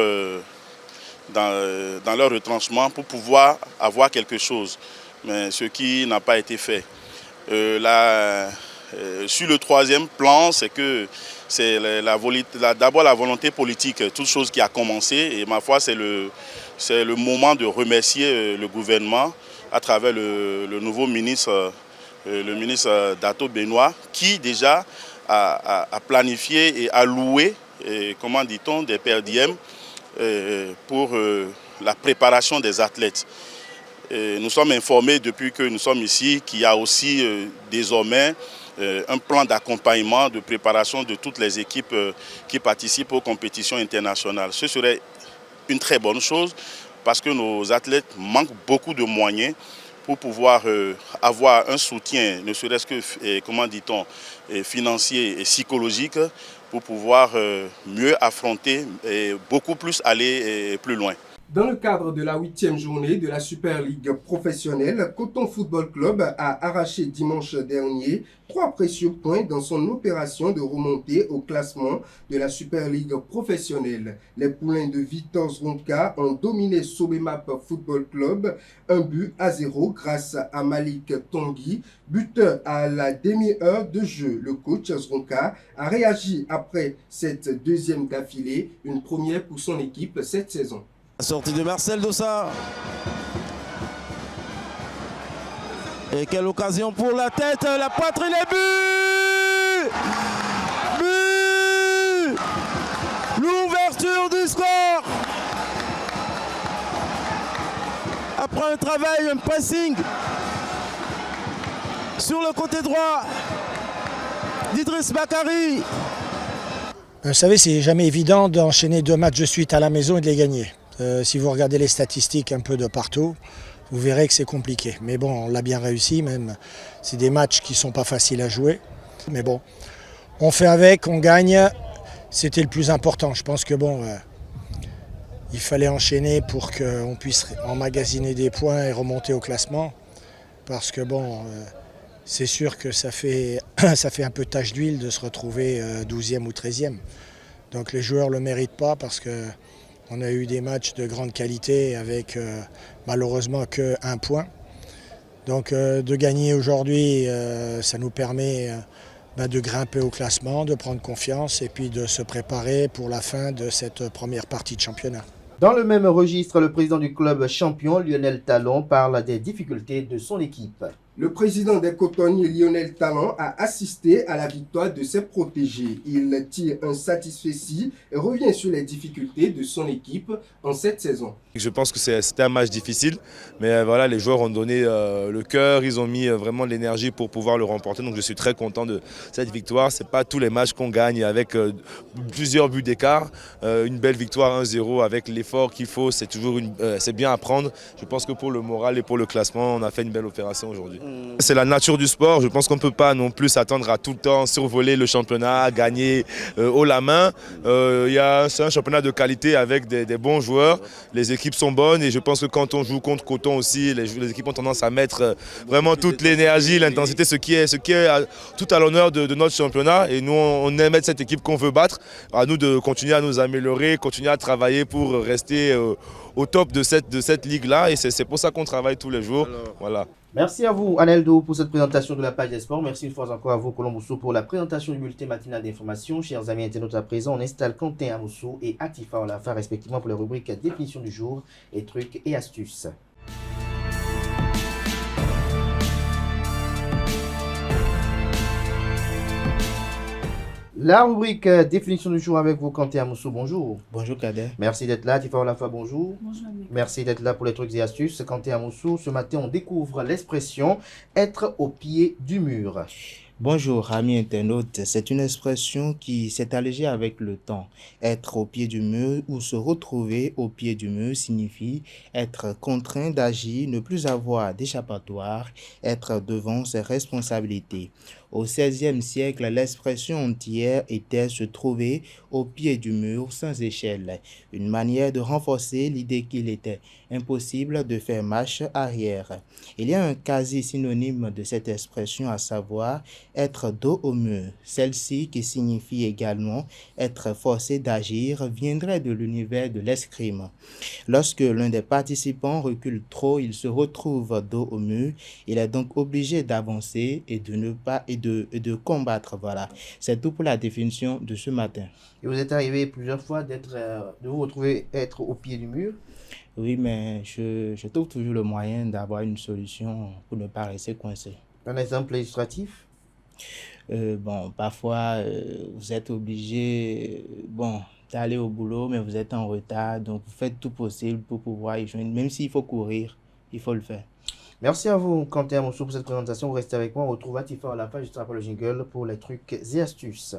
retranchement pour pouvoir avoir quelque chose. Mais ce qui n'a pas été fait. Sur le troisième plan, c'est que c'est d'abord la volonté politique, toute chose qui a commencé. Et ma foi, c'est le moment de remercier le gouvernement à travers le nouveau ministre, le ministre Dato Benoît, qui déjà a planifié et alloué, comment dit-on, des per diem pour la préparation des athlètes. Nous sommes informés depuis que nous sommes ici qu'il y a aussi désormais un plan d'accompagnement, de préparation de toutes les équipes qui participent aux compétitions internationales. Ce serait une très bonne chose parce que nos athlètes manquent beaucoup de moyens pour pouvoir avoir un soutien, ne serait-ce que, comment dit-on, financier et psychologique, pour pouvoir mieux affronter et beaucoup plus aller plus loin. Dans le cadre de la 8e journée de la Super League professionnelle, Coton Football Club a arraché dimanche dernier 3 précieux points dans son opération de remontée au classement de la Super League professionnelle. Les poulains de Victor Zronka ont dominé Sobemap Football Club 1-0 grâce à Malik Tanguy, buteur à la demi-heure de jeu. Le coach Zronka a réagi après cette deuxième d'affilée, une première pour son équipe cette saison. Sortie de Marcel Dossa. Et quelle occasion pour la tête, la poitrine et but! But! L'ouverture du score! Après un travail, un pressing sur le côté droit d'Idriss Bakary. Vous savez, c'est jamais évident d'enchaîner 2 matchs de suite à la maison et de les gagner. Si vous regardez les statistiques un peu de partout, vous verrez que c'est compliqué. Mais bon, on l'a bien réussi même. C'est des matchs qui ne sont pas faciles à jouer. Mais bon, on fait avec, on gagne. C'était le plus important. Je pense que bon, il fallait enchaîner pour qu'on puisse emmagasiner des points et remonter au classement. Parce que bon, c'est sûr que ça fait un peu tache d'huile de se retrouver 12e ou 13e. Donc les joueurs ne le méritent pas parce que on a eu des matchs de grande qualité avec malheureusement que 1 point. Donc de gagner aujourd'hui, ça nous permet de grimper au classement, de prendre confiance et puis de se préparer pour la fin de cette première partie de championnat. Dans le même registre, le président du club champion, Lionel Talon, parle des difficultés de son équipe. Le président des Cotonniers, Lionel Talon, a assisté à la victoire de ses protégés. Il tire un satisfait et revient sur les difficultés de son équipe en cette saison. Je pense que c'était un match difficile, mais voilà, les joueurs ont donné le cœur, ils ont mis vraiment de l'énergie pour pouvoir le remporter. Donc je suis très content de cette victoire. Ce n'est pas tous les matchs qu'on gagne avec plusieurs buts d'écart. Une belle victoire 1-0 avec l'effort qu'il faut, c'est bien à prendre. Je pense que pour le moral et pour le classement, on a fait une belle opération aujourd'hui. C'est la nature du sport. Je pense qu'on ne peut pas non plus s'attendre à tout le temps survoler le championnat, gagner haut la main. C'est un championnat de qualité avec des bons joueurs. Les équipes sont bonnes et je pense que quand on joue contre Coton aussi, les équipes ont tendance à mettre vraiment toute l'énergie, l'intensité, ce qui est tout à l'honneur de notre championnat. Et nous, on aime être cette équipe qu'on veut battre. À nous de continuer à nous améliorer, continuer à travailler pour rester au top de cette ligue-là. Et c'est pour ça qu'on travaille tous les jours. Voilà. Merci à vous, Aneldo, pour cette présentation de la page des sports. Merci une fois encore à vous, Colombousso, pour la présentation du bulletin matinal d'information. Chers amis internautes, à présent, on installe Quentin Amoussou et Atifa Olafa, respectivement, pour les rubriques définition du jour et trucs et astuces. La rubrique définition du jour avec vous, Quentin Amoussou, bonjour. Bonjour Kader. Merci d'être là, Atifa Olafa, bonjour. Bonjour. Merci d'être là pour les trucs et astuces. Quentin Amoussou, ce matin, on découvre l'expression « être au pied du mur ». Bonjour amis internautes, c'est une expression qui s'est allégée avec le temps. Être au pied du mur ou se retrouver au pied du mur signifie être contraint d'agir, ne plus avoir d'échappatoire, être devant ses responsabilités. Au XVIe siècle, l'expression entière était se trouver au pied du mur sans échelle, une manière de renforcer l'idée qu'il était impossible de faire marche arrière. Il y a un quasi-synonyme de cette expression, à savoir être dos au mur. Celle-ci, qui signifie également être forcé d'agir, viendrait de l'univers de l'escrime. Lorsque l'un des participants recule trop, il se retrouve dos au mur. Il est donc obligé d'avancer et de combattre. Voilà. C'est tout pour la définition de ce matin. Et vous êtes arrivé plusieurs fois de vous retrouver être au pied du mur? Oui, mais je trouve toujours le moyen d'avoir une solution pour ne pas rester coincé. Un exemple illustratif? Parfois, vous êtes obligé d'aller au boulot, mais vous êtes en retard, donc vous faites tout possible pour pouvoir y joindre. Même s'il faut courir, il faut le faire. Merci à vous, Quentin Amoussou, pour cette présentation. Vous restez avec moi. On retrouve Atifa Olafa juste après le jingle pour les trucs et astuces.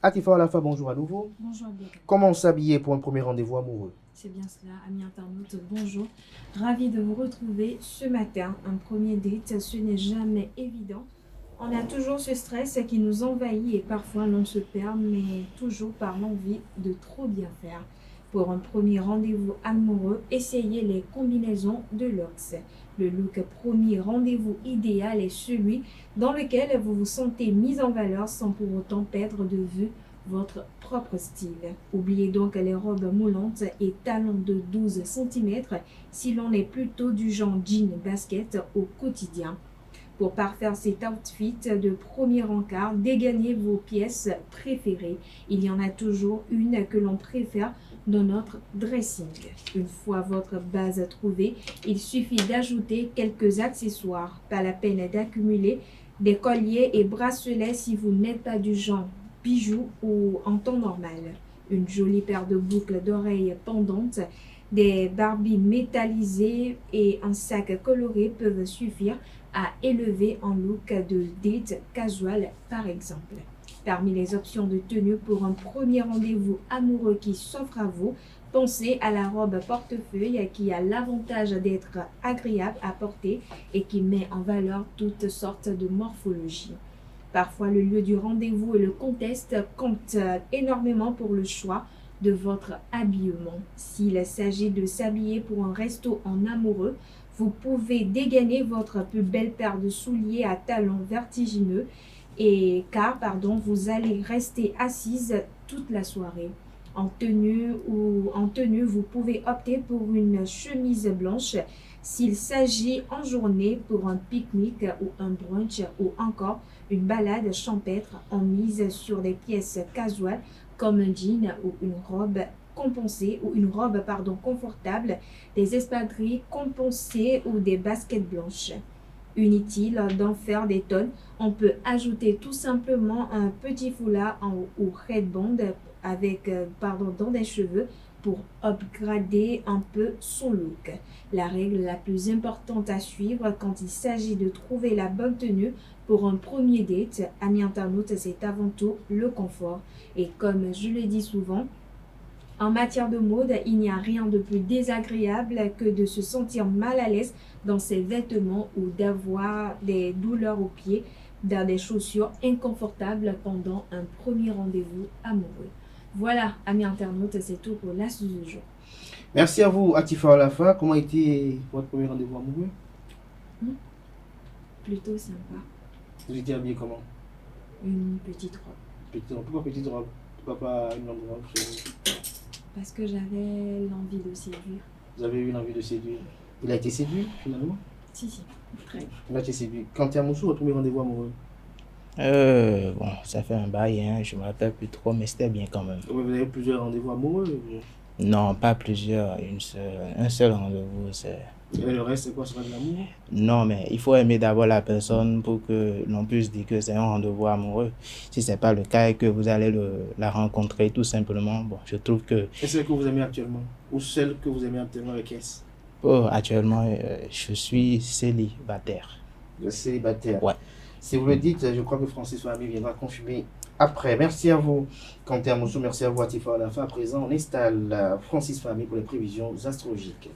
Atifa Olafa, bonjour à nouveau. Bonjour bien. Comment s'habiller pour un premier rendez-vous amoureux? C'est bien cela, amis internautes, bonjour. Ravi de vous retrouver ce matin. Un premier date, ce n'est jamais évident. On a toujours ce stress qui nous envahit et parfois l'on se perd, mais toujours par l'envie de trop bien faire. Pour un premier rendez-vous amoureux, essayez les combinaisons de looks. Le look premier rendez-vous idéal est celui dans lequel vous vous sentez mis en valeur sans pour autant perdre de vue votre propre style. Oubliez donc les robes moulantes et talons de 12 cm si l'on est plutôt du genre jean basket au quotidien. Pour parfaire cet outfit de premier encart, dégainez vos pièces préférées. Il y en a toujours une que l'on préfère dans notre dressing. Une fois votre base trouvée, il suffit d'ajouter quelques accessoires. Pas la peine d'accumuler des colliers et bracelets si vous n'êtes pas du genre bijoux ou en temps normal. Une jolie paire de boucles d'oreilles pendantes, des Barbies métallisées et un sac coloré peuvent suffire à élever un look de date casual par exemple. Parmi les options de tenue pour un premier rendez-vous amoureux qui s'offre à vous, pensez à la robe portefeuille qui a l'avantage d'être agréable à porter et qui met en valeur toutes sortes de morphologies. Parfois, le lieu du rendez-vous et le contexte comptent énormément pour le choix de votre habillement. S'il s'agit de s'habiller pour un resto en amoureux, vous pouvez dégainer votre plus belle paire de souliers à talons vertigineux car vous allez rester assise toute la soirée. En tenue, vous pouvez opter pour une chemise blanche s'il s'agit en journée pour un pique-nique ou un brunch ou encore une balade champêtre en mise sur des pièces casuales comme un jean ou une robe compensée confortable, des espadrilles compensées ou des baskets blanches. Inutile d'en faire des tonnes, on peut ajouter tout simplement un petit foulard ou headband dans des cheveux pour upgrader un peu son look. La règle la plus importante à suivre quand il s'agit de trouver la bonne tenue pour un premier date, amis internautes, c'est avant tout le confort. Et comme je le dis souvent, En matière de mode, il n'y a rien de plus désagréable que de se sentir mal à l'aise dans ses vêtements ou d'avoir des douleurs aux pieds dans des chaussures inconfortables pendant un premier rendez-vous amoureux. Voilà, amis internautes, c'est tout pour l'astuce du jour. Merci à vous, Atifa Olafa. Comment a été votre premier rendez-vous amoureux? Plutôt sympa. Vous étiez habillé comment? Une petite robe. Petite robe. Pourquoi petite robe? Pourquoi pas une longue robe chez vous? Parce que j'avais l'envie de séduire. Vous avez eu l'envie de séduire. Il a été séduit finalement? Si, très. Il a été séduit. Quand tu es à Moussou, votre premier rendez-vous amoureux? Bon, ça fait un bail, hein, je ne me rappelle plus trop, mais c'était bien quand même. Oui, vous avez plusieurs rendez-vous amoureux? Non, pas plusieurs, un seul rendez-vous, c'est... Et le reste, c'est quoi? C'est pas de l'amour? Non, mais il faut aimer d'abord la personne pour que l'on puisse dire que c'est un rendez-vous amoureux. Si ce n'est pas le cas et que vous allez la rencontrer tout simplement, bon, je trouve que... Et celle que vous aimez actuellement? Ou celle que vous aimez actuellement avec S? Actuellement, je suis célibataire. Le célibataire? Ouais. Si vous le dites, je crois que Francis Fahmy viendra confirmer après. Merci à vous, Kanté Amoussou. Merci à vous, Atifa Olafa. À présent, on installe Francis Fahmy pour les prévisions astrologiques.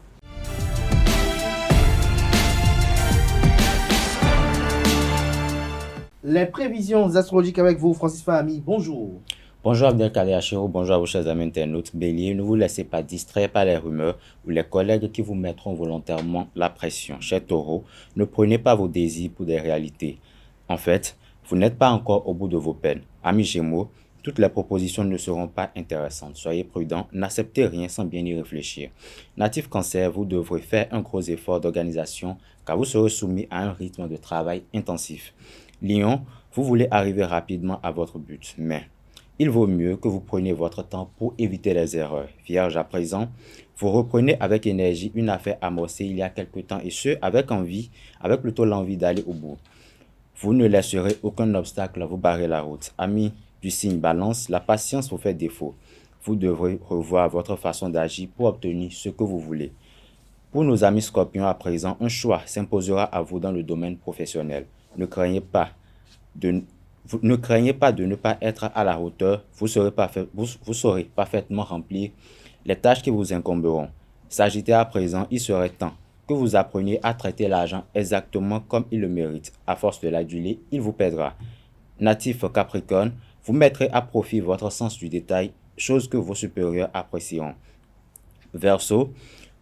Les prévisions astrologiques avec vous, Francis Fahmy. Bonjour. Bonjour Abdelkader Achirou, bonjour à vous chers amis internautes. Bélier, ne vous laissez pas distraire par les rumeurs ou les collègues qui vous mettront volontairement la pression. Chez Taureau, ne prenez pas vos désirs pour des réalités. En fait, vous n'êtes pas encore au bout de vos peines. Amis Gémeaux, toutes les propositions ne seront pas intéressantes. Soyez prudents, n'acceptez rien sans bien y réfléchir. Natif Cancer, vous devrez faire un gros effort d'organisation car vous serez soumis à un rythme de travail intensif. Lion, vous voulez arriver rapidement à votre but, mais il vaut mieux que vous preniez votre temps pour éviter les erreurs. Vierge, à présent, vous reprenez avec énergie une affaire amorcée il y a quelque temps et ce, avec plutôt l'envie d'aller au bout. Vous ne laisserez aucun obstacle vous barrer la route. Amis du signe Balance, la patience vous fait défaut. Vous devrez revoir votre façon d'agir pour obtenir ce que vous voulez. Pour nos amis Scorpions, à présent, un choix s'imposera à vous dans le domaine professionnel. Ne craignez pas de ne pas être à la hauteur, vous saurez parfaitement remplir les tâches qui vous incomberont. Sagittaire, à présent, il serait temps que vous appreniez à traiter l'argent exactement comme il le mérite. À force de l'aduler, il vous pèsera. Natif Capricorne, vous mettrez à profit votre sens du détail, chose que vos supérieurs apprécieront. Verseau,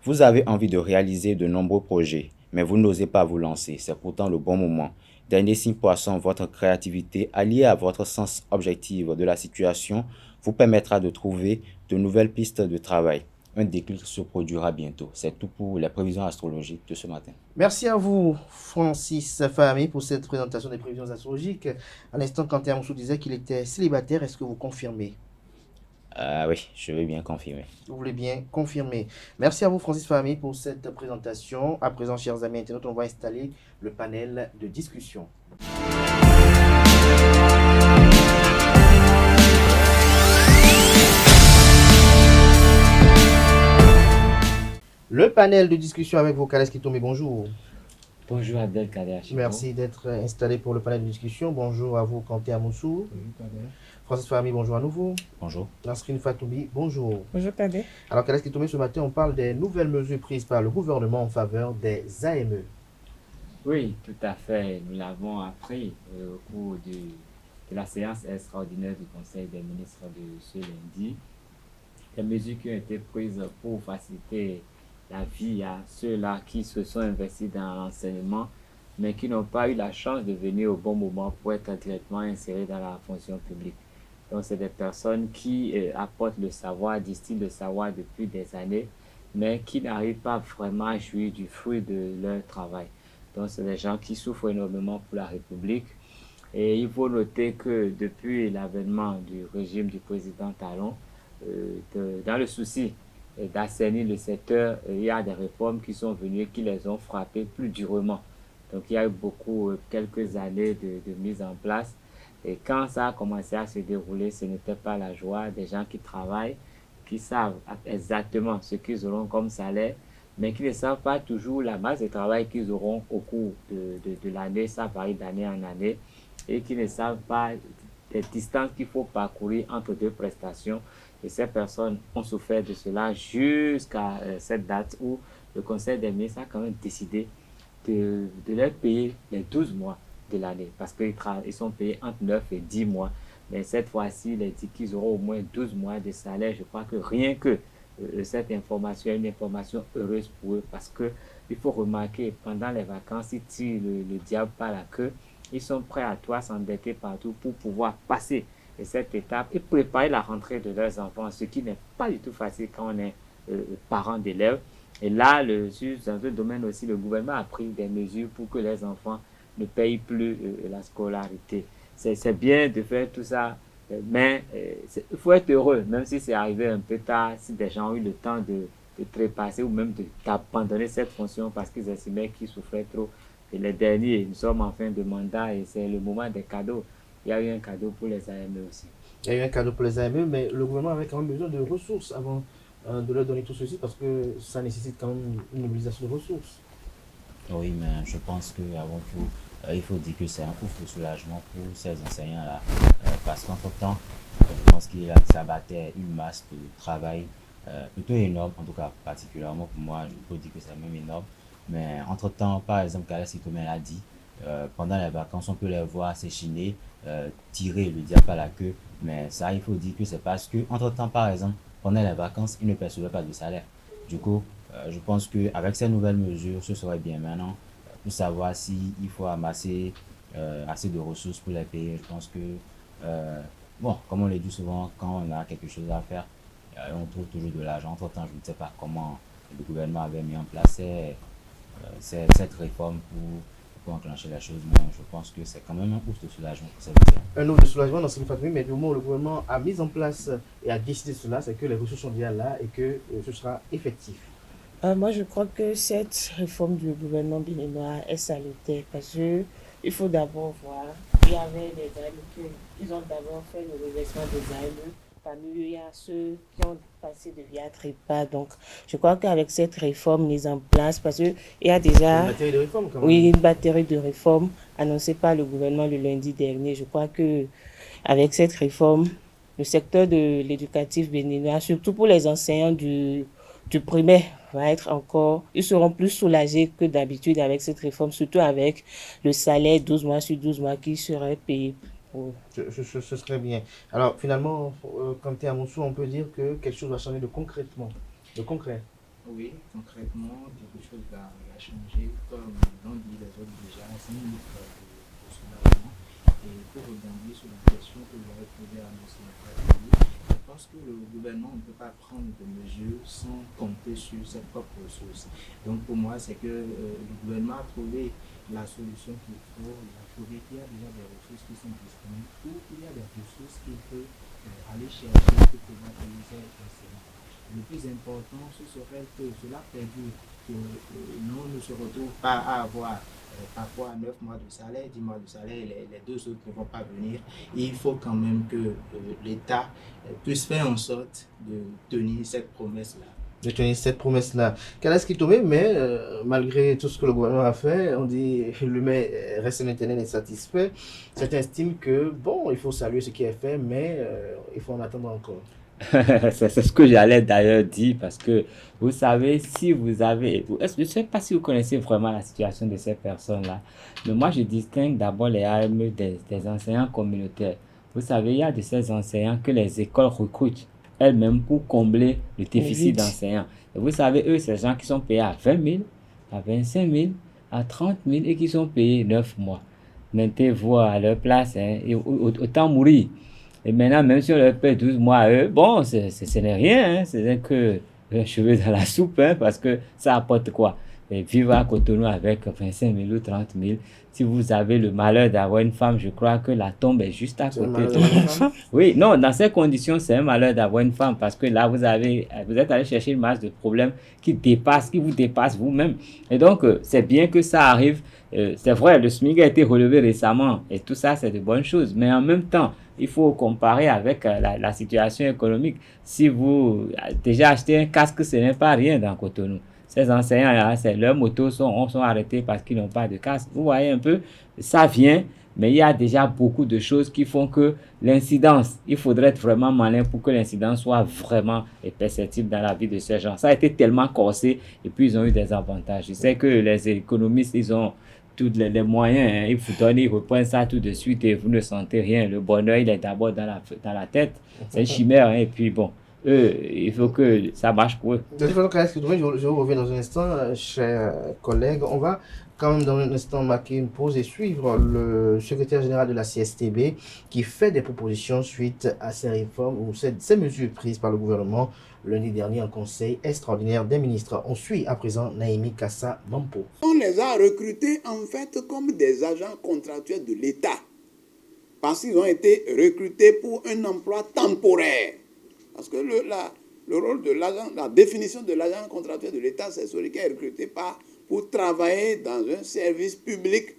vous avez envie de réaliser de nombreux projets, mais vous n'osez pas vous lancer, c'est pourtant le bon moment. Dernier signe Poisson, votre créativité alliée à votre sens objectif de la situation vous permettra de trouver de nouvelles pistes de travail. Un déclic se produira bientôt. C'est tout pour les prévisions astrologiques de ce matin. Merci à vous, Francis Fahmy, pour cette présentation des prévisions astrologiques. À l'instant, Kanté Amoussou disait qu'il était célibataire. Est-ce que vous confirmez? Oui, je veux bien confirmer. Vous voulez bien confirmer. Merci à vous, Francis Fahmy, pour cette présentation. À présent, chers amis internautes, on va installer le panel de discussion. Le panel de discussion avec vous, Kales Kitoumé, bonjour. Bonjour Abdelkader. Merci d'être installé pour le panel de discussion. Bonjour à vous, Kanté Amoussou. Francis Fahmy, bonjour à nouveau. Bonjour. Nasrine Fatoumi, bonjour. Bonjour Kader. Alors, Kales Kitoumé, ce matin, on parle des nouvelles mesures prises par le gouvernement en faveur des AME. Oui, tout à fait. Nous l'avons appris au cours de la séance extraordinaire du Conseil des ministres de ce lundi. Les mesures qui ont été prises pour faciliter la vie à ceux-là qui se sont investis dans l'enseignement, mais qui n'ont pas eu la chance de venir au bon moment pour être directement insérés dans la fonction publique. Donc, c'est des personnes qui apportent le savoir, distillent le savoir depuis des années, mais qui n'arrivent pas vraiment à jouir du fruit de leur travail. Donc, c'est des gens qui souffrent énormément pour la République. Et il faut noter que depuis l'avènement du régime du président Talon, dans le souci d'assainir le secteur, il y a des réformes qui sont venues qui les ont frappés plus durement. Donc il y a eu quelques années de mise en place. Et quand ça a commencé à se dérouler, ce n'était pas la joie des gens qui travaillent, qui savent exactement ce qu'ils auront comme salaire, mais qui ne savent pas toujours la masse de travail qu'ils auront au cours de l'année, ça varie d'année en année, et qui ne savent pas les distances qu'il faut parcourir entre deux prestations, Et ces personnes ont souffert de cela jusqu'à cette date où le Conseil des ministres a quand même décidé de leur payer les 12 mois de l'année, parce qu'ils sont payés entre 9 et 10 mois. Mais cette fois-ci, il est dit qu'ils auront au moins 12 mois de salaire. Je crois que rien que cette information est une information heureuse pour eux, parce qu'il faut remarquer, pendant les vacances, ils tirent le diable par la queue. Ils sont prêts à toi s'endetter partout pour pouvoir passer cette étape et préparer la rentrée de leurs enfants, ce qui n'est pas du tout facile quand on est parent d'élèves. Et là, dans ce domaine aussi, le gouvernement a pris des mesures pour que les enfants ne payent plus la scolarité. C'est bien de faire tout ça, mais il faut être heureux, même si c'est arrivé un peu tard, si des gens ont eu le temps de trépasser ou même d'abandonner cette fonction parce qu'ils estimaient qu'ils souffraient trop. Et les derniers, nous sommes en fin de mandat et c'est le moment des cadeaux. Il y a eu un cadeau pour les AME aussi. Il y a eu un cadeau pour les AME, mais le gouvernement avait quand même besoin de ressources avant de leur donner tout ceci, parce que ça nécessite quand même une mobilisation de ressources. Oui, mais je pense qu'avant tout, il faut dire que c'est un ouf de soulagement pour ces enseignants-là, parce qu'entre-temps, je pense qu'il s'abattait une masse de travail plutôt énorme, en tout cas particulièrement pour moi, je peux dire que c'est même énorme. Mais entre-temps, par exemple, Kala Sitomen l'a dit, pendant les vacances, on peut les voir s'échiner, tirer le diable à la queue. Mais ça, il faut dire que c'est parce que, entre-temps, par exemple, pendant les vacances, ils ne percevaient pas de salaire. Du coup, je pense qu'avec ces nouvelles mesures, ce serait bien maintenant pour savoir s'il faut amasser assez de ressources pour les payer. Je pense que, bon, comme on le dit souvent, quand on a quelque chose à faire, on trouve toujours de l'argent. Entre-temps, je ne sais pas comment le gouvernement avait mis en place cette réforme pour enclencher la chose, mais je pense que c'est quand même un ouf de soulagement pour ces métiers. Un ouf de soulagement dans ce cas, mais du moment où le gouvernement a mis en place et a décidé cela, c'est que les ressources sont déjà là et que ce sera effectif. Moi, je crois que cette réforme du gouvernement béninois est salutaire parce qu'il faut d'abord voir, il y avait des AME ils ont d'abord fait le reversement des AME. Parmi eux, il y a ceux qui ont passé de via Trépas. Donc, je crois qu'avec cette réforme mise en place, parce qu'il y a déjà une batterie de réformes, quand même. Oui, une batterie de réformes annoncée par le gouvernement le lundi dernier. Je crois qu'avec cette réforme, le secteur de l'éducatif béninois, surtout pour les enseignants du primaire, ils seront plus soulagés que d'habitude avec cette réforme, surtout avec le salaire 12 mois sur 12 mois qui serait payé. Ce serait bien. Alors finalement, quand tu es à Moussou, on peut dire que quelque chose va changer de concret. Oui, concrètement, quelque chose va changer, comme l'ont dit les autres déjà, c'est une livre de soulagement. Et pour rebondir sur la question que vous avez posée à M. je pense que le gouvernement ne peut pas prendre de mesures sans compter sur ses propres ressources. Donc pour moi, c'est que le gouvernement a trouvé la solution qu'il faut. Il a trouvé qu'il y a déjà des ressources qui sont disponibles ou il y a des ressources qu'il peut aller chercher pour pouvoir payer ces enseignants. Le plus important, ce serait que cela perdure, que nous ne se retrouve pas à avoir parfois 9 mois de salaire, 10 mois de salaire, les deux autres ne vont pas venir. Et il faut quand même que l'État puisse faire en sorte de tenir cette promesse-là. Qu'est-ce qui tombe, mais malgré tout ce que le gouvernement a fait, on dit l'humain reste maintenant insatisfait. Certains estiment que, bon, il faut saluer ce qui est fait, mais il faut en attendre encore. C'est ce que j'allais d'ailleurs dire, parce que vous savez, si vous avez... Je ne sais pas si vous connaissez vraiment la situation de ces personnes-là, mais moi je distingue d'abord les AME des enseignants communautaires. Vous savez, il y a de ces enseignants que les écoles recrutent elles-mêmes pour combler le déficit d'enseignants. Et vous savez, eux, ces gens qui sont payés à 20 000, à 25 000, à 30 000 et qui sont payés 9 mois. Mettez-vous à leur place, et autant mourir. Et maintenant, même si on leur paie 12 mois à eux, bon, ce n'est rien, c'est que un cheveu dans la soupe, parce que ça apporte quoi? Et vivre à Cotonou avec 25 000 ou 30 000, si vous avez le malheur d'avoir une femme, je crois que la tombe est juste à côté. Oui, non, dans ces conditions, c'est un malheur d'avoir une femme, parce que là, vous êtes allé chercher une masse de problèmes qui vous dépasse vous-même. Et donc, c'est bien que ça arrive. C'est vrai, le SMIC a été relevé récemment, et tout ça, c'est de bonnes choses. Mais en même temps, il faut comparer avec la situation économique. Si vous déjà achetez un casque, ce n'est pas rien dans Cotonou. Ces enseignants-là, leurs motos sont arrêtés parce qu'ils n'ont pas de casque. Vous voyez un peu, ça vient, Mais il y a déjà beaucoup de choses qui font que l'incidence, il faudrait être vraiment malin pour que l'incidence soit vraiment perceptible dans la vie de ces gens. Ça a été tellement corsé et puis ils ont eu des avantages. Je sais que les économistes, ils ont tous les moyens, hein. Ils vous donnent, ils reprennent ça tout de suite et vous ne sentez rien. Le bonheur, il est d'abord dans la tête. C'est une chimère, hein. Et puis bon, eux, il faut que ça marche pour eux. De toute façon, je reviens dans un instant, chers collègues. On va quand même dans un instant marquer une pause et suivre le secrétaire général de la CSTB qui fait des propositions suite à ces réformes ou ces mesures prises par le gouvernement lundi dernier en conseil extraordinaire des ministres. On suit à présent Naïmi Kassa Mampo. On les a recrutés en fait comme des agents contractuels de l'État parce qu'ils ont été recrutés pour un emploi temporaire. Parce que le rôle de l'agent, la définition de l'agent contractuel de l'État, c'est celui qui est recruté pour travailler dans un service public,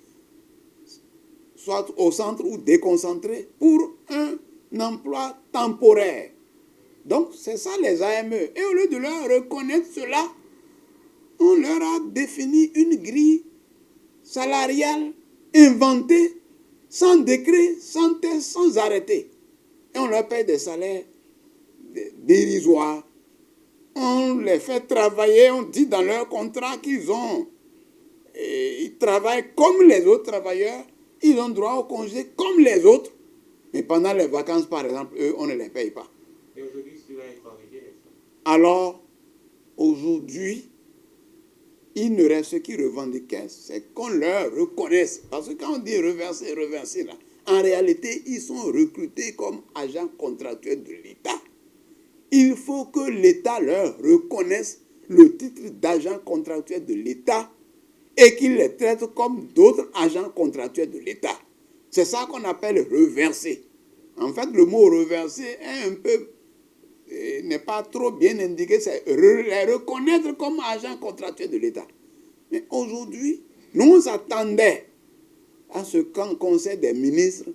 soit au centre ou déconcentré, pour un emploi temporaire. Donc, c'est ça les AME. Et au lieu de leur reconnaître cela, on leur a défini une grille salariale inventée, sans décret, sans test, sans arrêté. Et on leur paye des salaires dérisoires. On les fait travailler, on dit dans leur contrat qu'ils travaillent comme les autres travailleurs, ils ont droit au congé comme les autres, mais pendant les vacances, par exemple, eux, on ne les paye pas. Et aujourd'hui, cela est corrigé, n'est-ce pas? Alors, aujourd'hui, il ne reste ce qui revendiquent, c'est qu'on leur reconnaisse. Parce que quand on dit reverser, là, en réalité, ils sont recrutés comme agents contractuels de l'État. Il faut que l'État leur reconnaisse le titre d'agent contractuel de l'État et qu'il les traite comme d'autres agents contractuels de l'État. C'est ça qu'on appelle reverser. En fait, le mot reverser n'est pas trop bien indiqué, c'est les reconnaître comme agents contractuels de l'État. Mais aujourd'hui, nous on s'attendait à ce qu'en Conseil des ministres,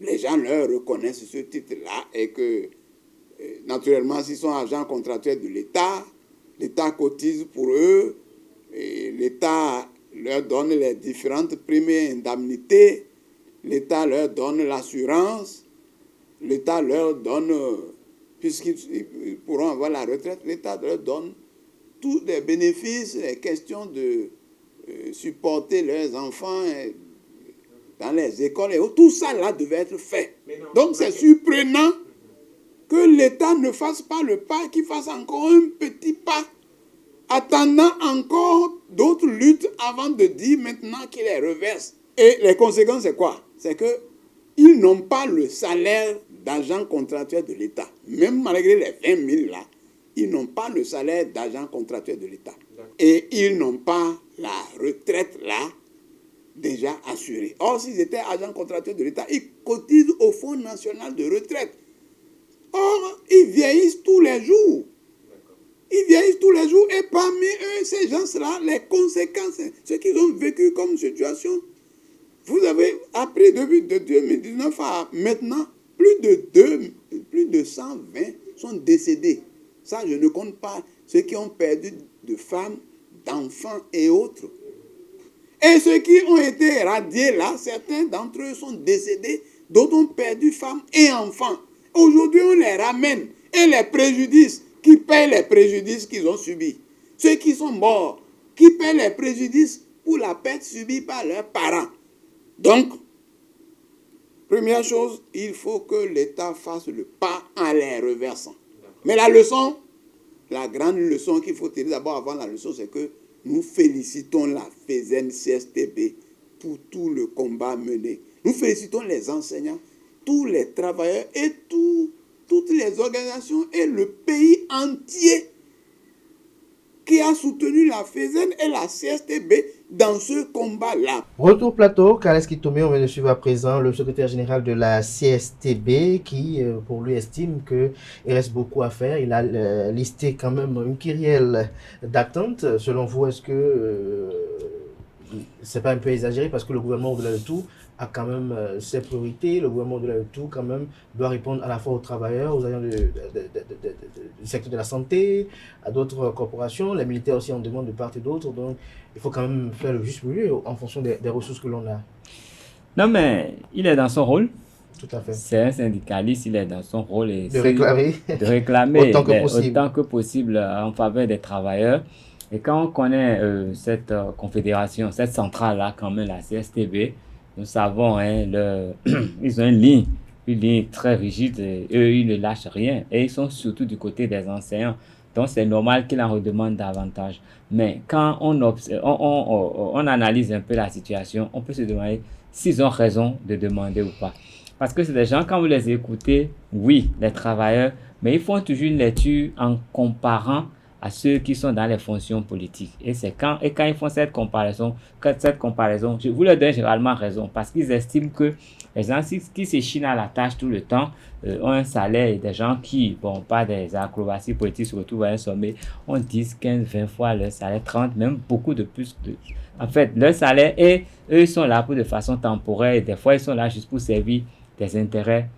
les gens leur reconnaissent ce titre-là et que naturellement, s'ils sont agents contractuels de l'État, l'État cotise pour eux, et l'État leur donne les différentes primes et indemnités, l'État leur donne l'assurance, l'État leur donne, puisqu'ils pourront avoir la retraite, l'État leur donne tous les bénéfices, les questions de supporter leurs enfants dans les écoles et tout ça là devait être fait. Donc c'est surprenant que l'État ne fasse pas le pas, qu'il fasse encore un petit pas, attendant encore d'autres luttes avant de dire maintenant qu'il les reverse. Et les conséquences, c'est quoi? C'est qu'ils n'ont pas le salaire d'agent contractuel de l'État. Même malgré les 20 000 là, ils n'ont pas le salaire d'agent contractuel de l'État. Et ils n'ont pas la retraite là déjà assurée. Or, s'ils étaient agents contractuels de l'État, ils cotisent au Fonds national de retraite. Or, ils vieillissent tous les jours. Ils vieillissent tous les jours et parmi eux, ces gens-là, les conséquences, ce qu'ils ont vécu comme situation, vous avez appris depuis de 2019 à maintenant, plus de 120 sont décédés. Ça, je ne compte pas ceux qui ont perdu de femmes, d'enfants et autres. Et ceux qui ont été radiés là, certains d'entre eux sont décédés, d'autres ont perdu femmes et enfants. Aujourd'hui, on les ramène et les préjudices, qui payent les préjudices qu'ils ont subis. Ceux qui sont morts, qui payent les préjudices pour la perte subie par leurs parents. Donc, première chose, il faut que l'État fasse le pas en les reversant. Mais la leçon, la grande leçon qu'il faut tirer d'abord avant la leçon, c'est que nous félicitons la FESEN-CSTB pour tout le combat mené. Nous félicitons les enseignants, tous les travailleurs et toutes les organisations et le pays entier qui a soutenu la FESEN et la CSTB dans ce combat-là. Retour plateau, Carles Kitomé, on vient de suivre à présent le secrétaire général de la CSTB qui, pour lui, estime qu'il reste beaucoup à faire. Il a listé quand même une kyrielle d'attentes. Selon vous, est-ce que c'est pas un peu exagéré parce que le gouvernement, au-delà de tout, a quand même ses priorités. Le gouvernement, au-delà de tout, quand même, doit répondre à la fois aux travailleurs, aux agents du secteur de la santé, à d'autres corporations. Les militaires aussi en demandent de part et d'autre. Donc, il faut quand même faire le juste milieu en fonction des ressources que l'on a. Non, mais il est dans son rôle. Tout à fait. C'est un syndicaliste, il est dans son rôle et de réclamer autant que possible en faveur des travailleurs. Et quand on connaît cette confédération, cette centrale-là, quand même, la CSTB, nous savons, hein, ils ont une ligne très rigide et eux, ils ne lâchent rien. Et ils sont surtout du côté des enseignants. Donc, c'est normal qu'ils en redemandent davantage. Mais quand on analyse un peu la situation, on peut se demander s'ils ont raison de demander ou pas. Parce que c'est des gens, quand vous les écoutez, oui, les travailleurs, mais ils font toujours une lecture en comparant à ceux qui sont dans les fonctions politiques. Et quand ils font cette comparaison, je vous leur donne généralement raison, parce qu'ils estiment que les gens qui s'échinent à la tâche tout le temps ont un salaire, et des gens qui, bon, pas des acrobaties politiques, se retrouvent à un sommet, ont 10, 15, 20 fois leur salaire, 30, même beaucoup de plus. En fait, leur salaire, et eux, ils sont là pour de façon temporaire, et des fois, ils sont là juste pour servir des intérêts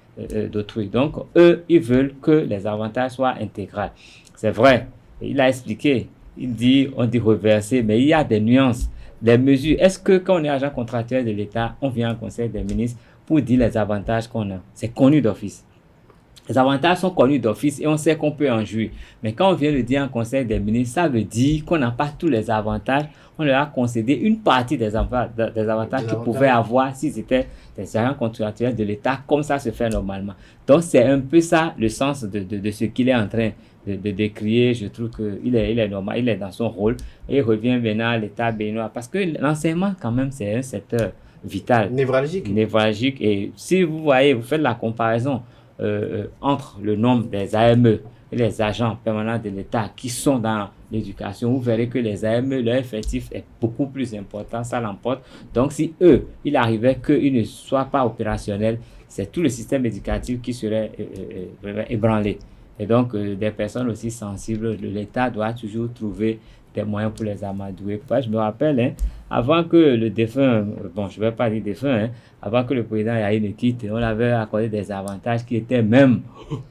d'autrui. Donc, eux, ils veulent que les avantages soient intégraux. C'est vrai, il a expliqué, on dit reverser, mais il y a des nuances, des mesures. Est-ce que quand on est agent contractuel de l'État, on vient au Conseil des ministres pour dire les avantages qu'on a? C'est connu d'office. Les avantages sont connus d'office et on sait qu'on peut en jouir. Mais quand on vient le dire en Conseil des ministres, ça veut dire qu'on n'a pas tous les avantages. On leur a concédé une partie des avantages qu'ils pouvaient avoir s'ils étaient des agents contractuels de l'État, comme ça se fait normalement. Donc, c'est un peu ça le sens de ce qu'il est en train de décrier. Je trouve qu'il est normal, il est dans son rôle et il revient maintenant à l'État béninois. Parce que l'enseignement, quand même, c'est un secteur vital. Névralgique. Et si vous voyez, vous faites la comparaison entre le nombre des AME et les agents permanents de l'État qui sont dans l'éducation, vous verrez que les AME, leur effectif est beaucoup plus important, ça l'emporte. Donc si eux, il arrivait qu'ils ne soient pas opérationnels, c'est tout le système éducatif qui serait ébranlé. Et donc des personnes aussi sensibles, l'État doit toujours trouver des moyens pour les amadouer. Je me rappelle, hein, avant que le défunt, bon, je ne vais pas dire défunt, hein, avant que le président Yahya ne quitte, on avait accordé des avantages qui étaient même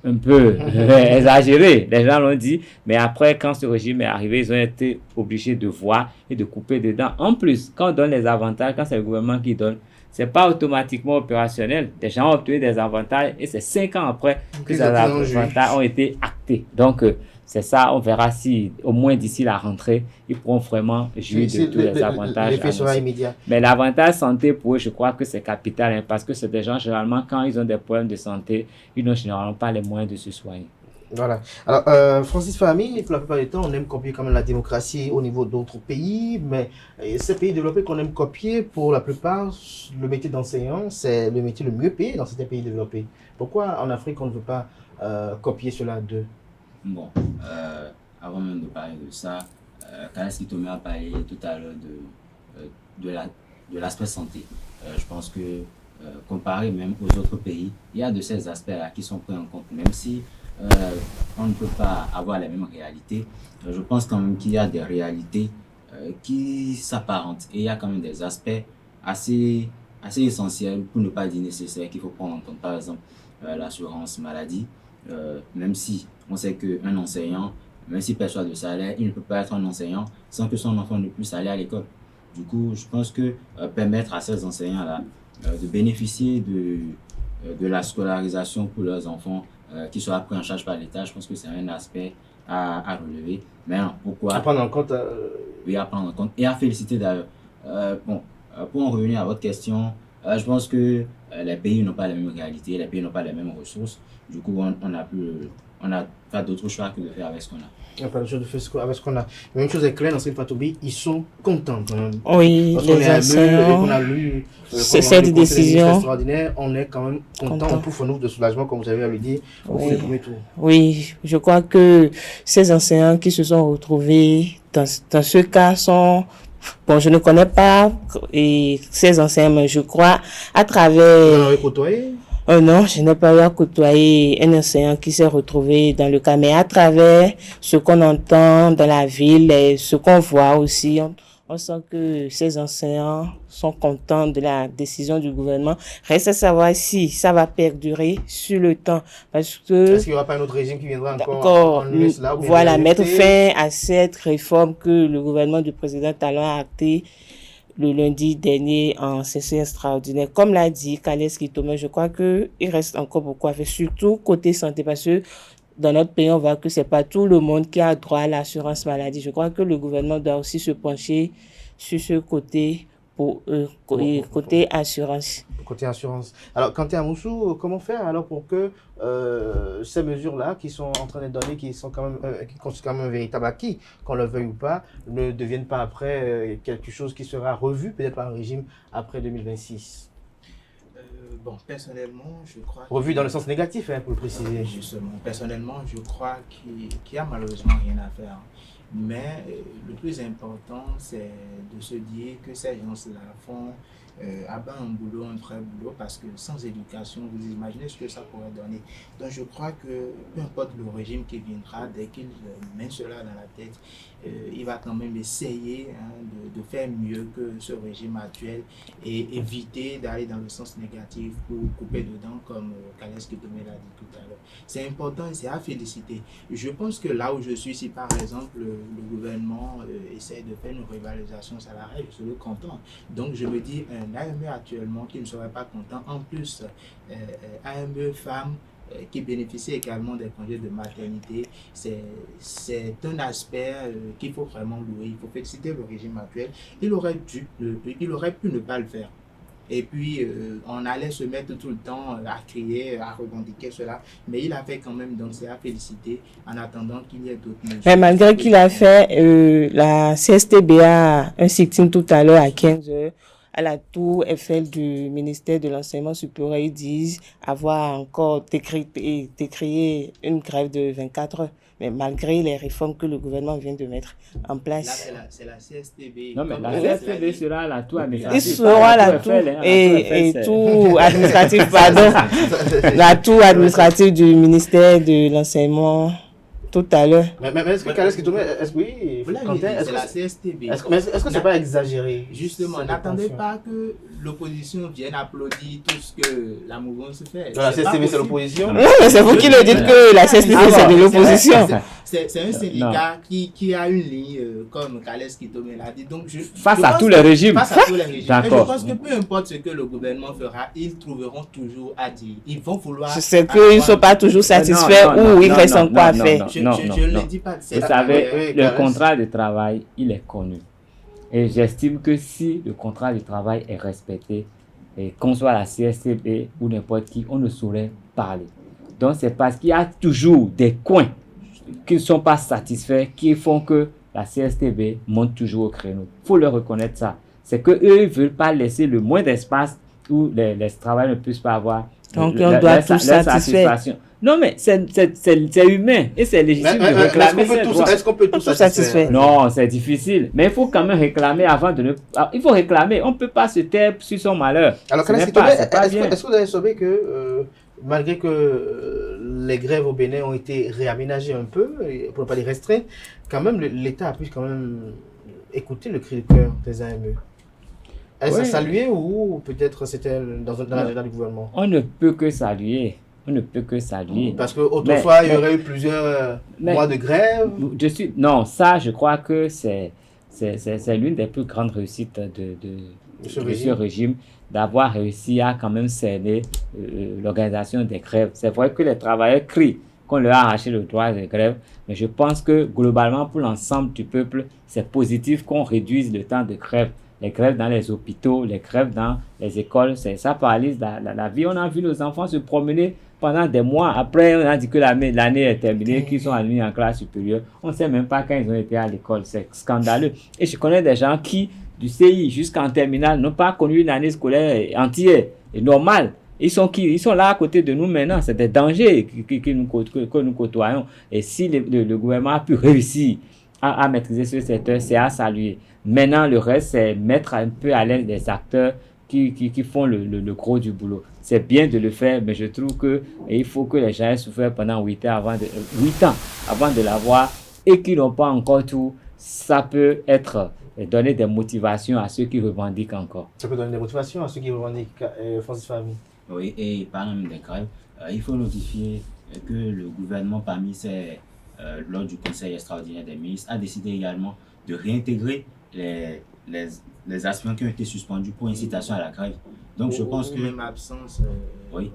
un peu exagérés. Les gens l'ont dit, mais après, quand ce régime est arrivé, ils ont été obligés de voir et de couper dedans. En plus, quand on donne les avantages, quand c'est le gouvernement qui donne, ce n'est pas automatiquement opérationnel. Les gens ont obtenu des avantages et c'est 5 ans après que ces avantages ont été actés. Donc, c'est ça, on verra si, au moins d'ici la rentrée, ils pourront vraiment jouir de tous les avantages. L'effet sera immédiat. Mais l'avantage santé, pour eux, je crois que c'est capital, hein, parce que c'est des gens, généralement, quand ils ont des problèmes de santé, ils n'ont généralement pas les moyens de se soigner. Voilà. Alors, Francis Fahmy, pour la plupart du temps, on aime copier quand même la démocratie au niveau d'autres pays, mais ces pays développés qu'on aime copier, pour la plupart, le métier d'enseignant, c'est le métier le mieux payé dans ces pays développés. Pourquoi en Afrique, on ne veut pas copier cela d'eux? Bon, avant même de parler de ça, Kaleski Tomé a parlé tout à l'heure de l'aspect santé. Je pense que comparé même aux autres pays, il y a de ces aspects-là qui sont pris en compte, même si on ne peut pas avoir la même réalité. Je pense quand même qu'il y a des réalités qui s'apparentent et il y a quand même des aspects assez essentiels, pour ne pas dire nécessaires, qu'il faut prendre en compte. Par exemple, l'assurance maladie, même si on sait qu'un enseignant, même s'il perçoit de salaire, il ne peut pas être un enseignant sans que son enfant ne puisse aller à l'école. Du coup, je pense que permettre à ces enseignants-là de bénéficier de la scolarisation pour leurs enfants qui sera pris en charge par l'État, je pense que c'est un aspect à relever. Mais non, pourquoi? À prendre en compte. Oui, à prendre en compte et à féliciter d'ailleurs. Pour en revenir à votre question, je pense que les pays n'ont pas la même réalité, les pays n'ont pas les mêmes ressources. Du coup, on n'a pas d'autre choix que de faire avec ce qu'on a. Il n'y a pas d'autre chose de faire avec ce qu'on a. Mais une chose est claire, dans cette Fatoubi, ils sont contents quand même. Oui, les enseignants. On a lu cette décision extraordinaire, on est quand même content. On pouffe nous de soulagement, comme vous avez à le dire, au fil du premier tour. Oui, je crois que ces enseignants qui se sont retrouvés dans ce cas sont... Bon, je ne connais pas ces enseignants, mais je crois à travers... Vous en avez côtoyé? Non, je n'ai pas eu à côtoyer un enseignant qui s'est retrouvé dans le cas, mais à travers ce qu'on entend dans la ville et ce qu'on voit aussi, on sent que ces enseignants sont contents de la décision du gouvernement. Reste à savoir si ça va perdurer sur le temps. Parce que... Est-ce qu'il n'y aura pas un autre régime qui viendra encore mettre fin à cette réforme que le gouvernement du président Talon a actée le lundi dernier en session extraordinaire. Comme l'a dit Kaleski Thomas, je crois qu'il reste encore beaucoup à faire, surtout côté santé, parce que dans notre pays, on voit que c'est pas tout le monde qui a droit à l'assurance maladie. Je crois que le gouvernement doit aussi se pencher sur ce côté côté assurance. Côté assurance. Alors, Kanté Amoussou, comment faire alors pour que ces mesures-là qui sont en train d'être données, qui constituent quand même un véritable acquis, qu'on le veuille ou pas, ne deviennent pas après quelque chose qui sera revu peut-être par un régime après 2026? Bon, personnellement, je crois... Revu dans le sens négatif, hein, pour le préciser. Justement, personnellement, je crois qu'il n'y a malheureusement rien à faire. Mais le plus important, c'est de se dire que ces gens-là font un boulot, un vrai boulot, parce que sans éducation, vous imaginez ce que ça pourrait donner. Donc je crois que peu importe le régime qui viendra, dès qu'il met cela dans la tête, il va quand même essayer de faire mieux que ce régime actuel et éviter d'aller dans le sens négatif pour couper dedans, comme Kaleski Thomas l'a dit tout à l'heure. C'est important et c'est à féliciter. Je pense que là où je suis, si par exemple le gouvernement essaie de faire une revalorisation salariale, je serais content. Donc je me dis, un AME actuellement qui ne serait pas content, en plus AME femme qui bénéficie également des congés de maternité, c'est un aspect qu'il faut vraiment louer. Il faut féliciter le régime actuel. Il aurait pu ne pas le faire. Et puis, on allait se mettre tout le temps à crier, à revendiquer cela. Mais il a fait quand même, donc c'est à féliciter en attendant qu'il y ait d'autres mesures. Mais malgré qu'il a fait la CSTBA, un sit-in tout à l'heure à 15h, à la tour Eiffel du ministère de l'Enseignement supérieur, ils disent avoir encore décrié une grève de 24 heures. Mais malgré les réformes que le gouvernement vient de mettre en place. C'est la CSTB. Non, mais la CSTB sera à la tour administrative. Il sera à la tour et tout administratif, pardon. La tour administrative du ministère de l'Enseignement tout à l'heure. Mais est-ce que Kaleski Thomas, oui, c'est la CSTB. Est-ce que c'est pas exagéré? Justement, n'attendez pas que l'opposition vienne applaudir tout ce que la mouvance fait. La CSTB c'est l'opposition? Non, mais c'est vous qui le dites que la CSTB c'est de l'opposition. C'est un syndicat qui a une ligne, comme Kaleski Thomas l'a dit. Donc face à tous les régimes. Face à tous les régimes. Et je pense que peu importe ce que le gouvernement fera, ils trouveront toujours à dire. Ils vont vouloir... C'est qu'ils ne sont pas toujours satisfaits ou il reste encore à faire. Je ne dis pas. Vous savez, le contrat de travail, il est connu. Et j'estime que si le contrat de travail est respecté, et qu'on soit la CSTB ou n'importe qui, on ne saurait parler. Donc c'est parce qu'il y a toujours des coins qui ne sont pas satisfaits qui font que la CSTB monte toujours au créneau. Il faut leur reconnaître ça. C'est qu'eux, ils ne veulent pas laisser le moins d'espace où les travailleurs ne puissent pas avoir. Donc on doit tout satisfaire. Non, mais c'est humain et c'est légitime de réclamer. Est-ce qu'on peut tout satisfaire? Non, c'est difficile. Mais il faut quand même réclamer avant de ne... Il faut réclamer. On ne peut pas se taire sur son malheur. Alors, est-ce que vous avez sauvé que, malgré que les grèves au Bénin ont été réaménagées un peu, pour ne pas les restreindre, quand même, l'État a pu quand même écouter le cri de cœur des AME? Est-ce à saluer ou peut-être c'était dans l'agenda du gouvernement? On ne peut que saluer. On ne peut que saluer. Parce qu'autrefois, il y aurait eu plusieurs mois de grève. Non, ça, je crois que c'est l'une des plus grandes réussites de ce régime, d'avoir réussi à quand même cerner l'organisation des grèves. C'est vrai que les travailleurs crient qu'on leur a arraché le droit de grève, mais je pense que globalement, pour l'ensemble du peuple, c'est positif qu'on réduise le temps de grève. Les grèves dans les hôpitaux, les grèves dans les écoles, ça paralyse la vie. On a vu nos enfants se promener pendant des mois. Après, on a dit que l'année est terminée, qu'ils sont admis en classe supérieure. On ne sait même pas quand ils ont été à l'école. C'est scandaleux. Et je connais des gens qui, du CI jusqu'en terminale, n'ont pas connu une année scolaire entière et normale. Ils sont là à côté de nous maintenant. C'est des dangers que nous côtoyons. Et si le gouvernement a pu réussir à maîtriser ce secteur, c'est à saluer. Maintenant, le reste, c'est mettre un peu à l'aise les acteurs qui font le gros du boulot. C'est bien de le faire, mais je trouve qu'il faut que les gens aient souffert pendant 8 ans avant de l'avoir et qu'ils n'ont pas encore tout. Ça peut être donner des motivations à ceux qui revendiquent encore. Ça peut donner des motivations à ceux qui revendiquent, Francis Fami. Oui, et parlant des grèves, il faut notifier que le gouvernement, lors du Conseil extraordinaire des ministres, a décidé également de réintégrer les les aspirants qui ont été suspendus pour incitation à la grève. Donc je pense que... Même absence... Oui.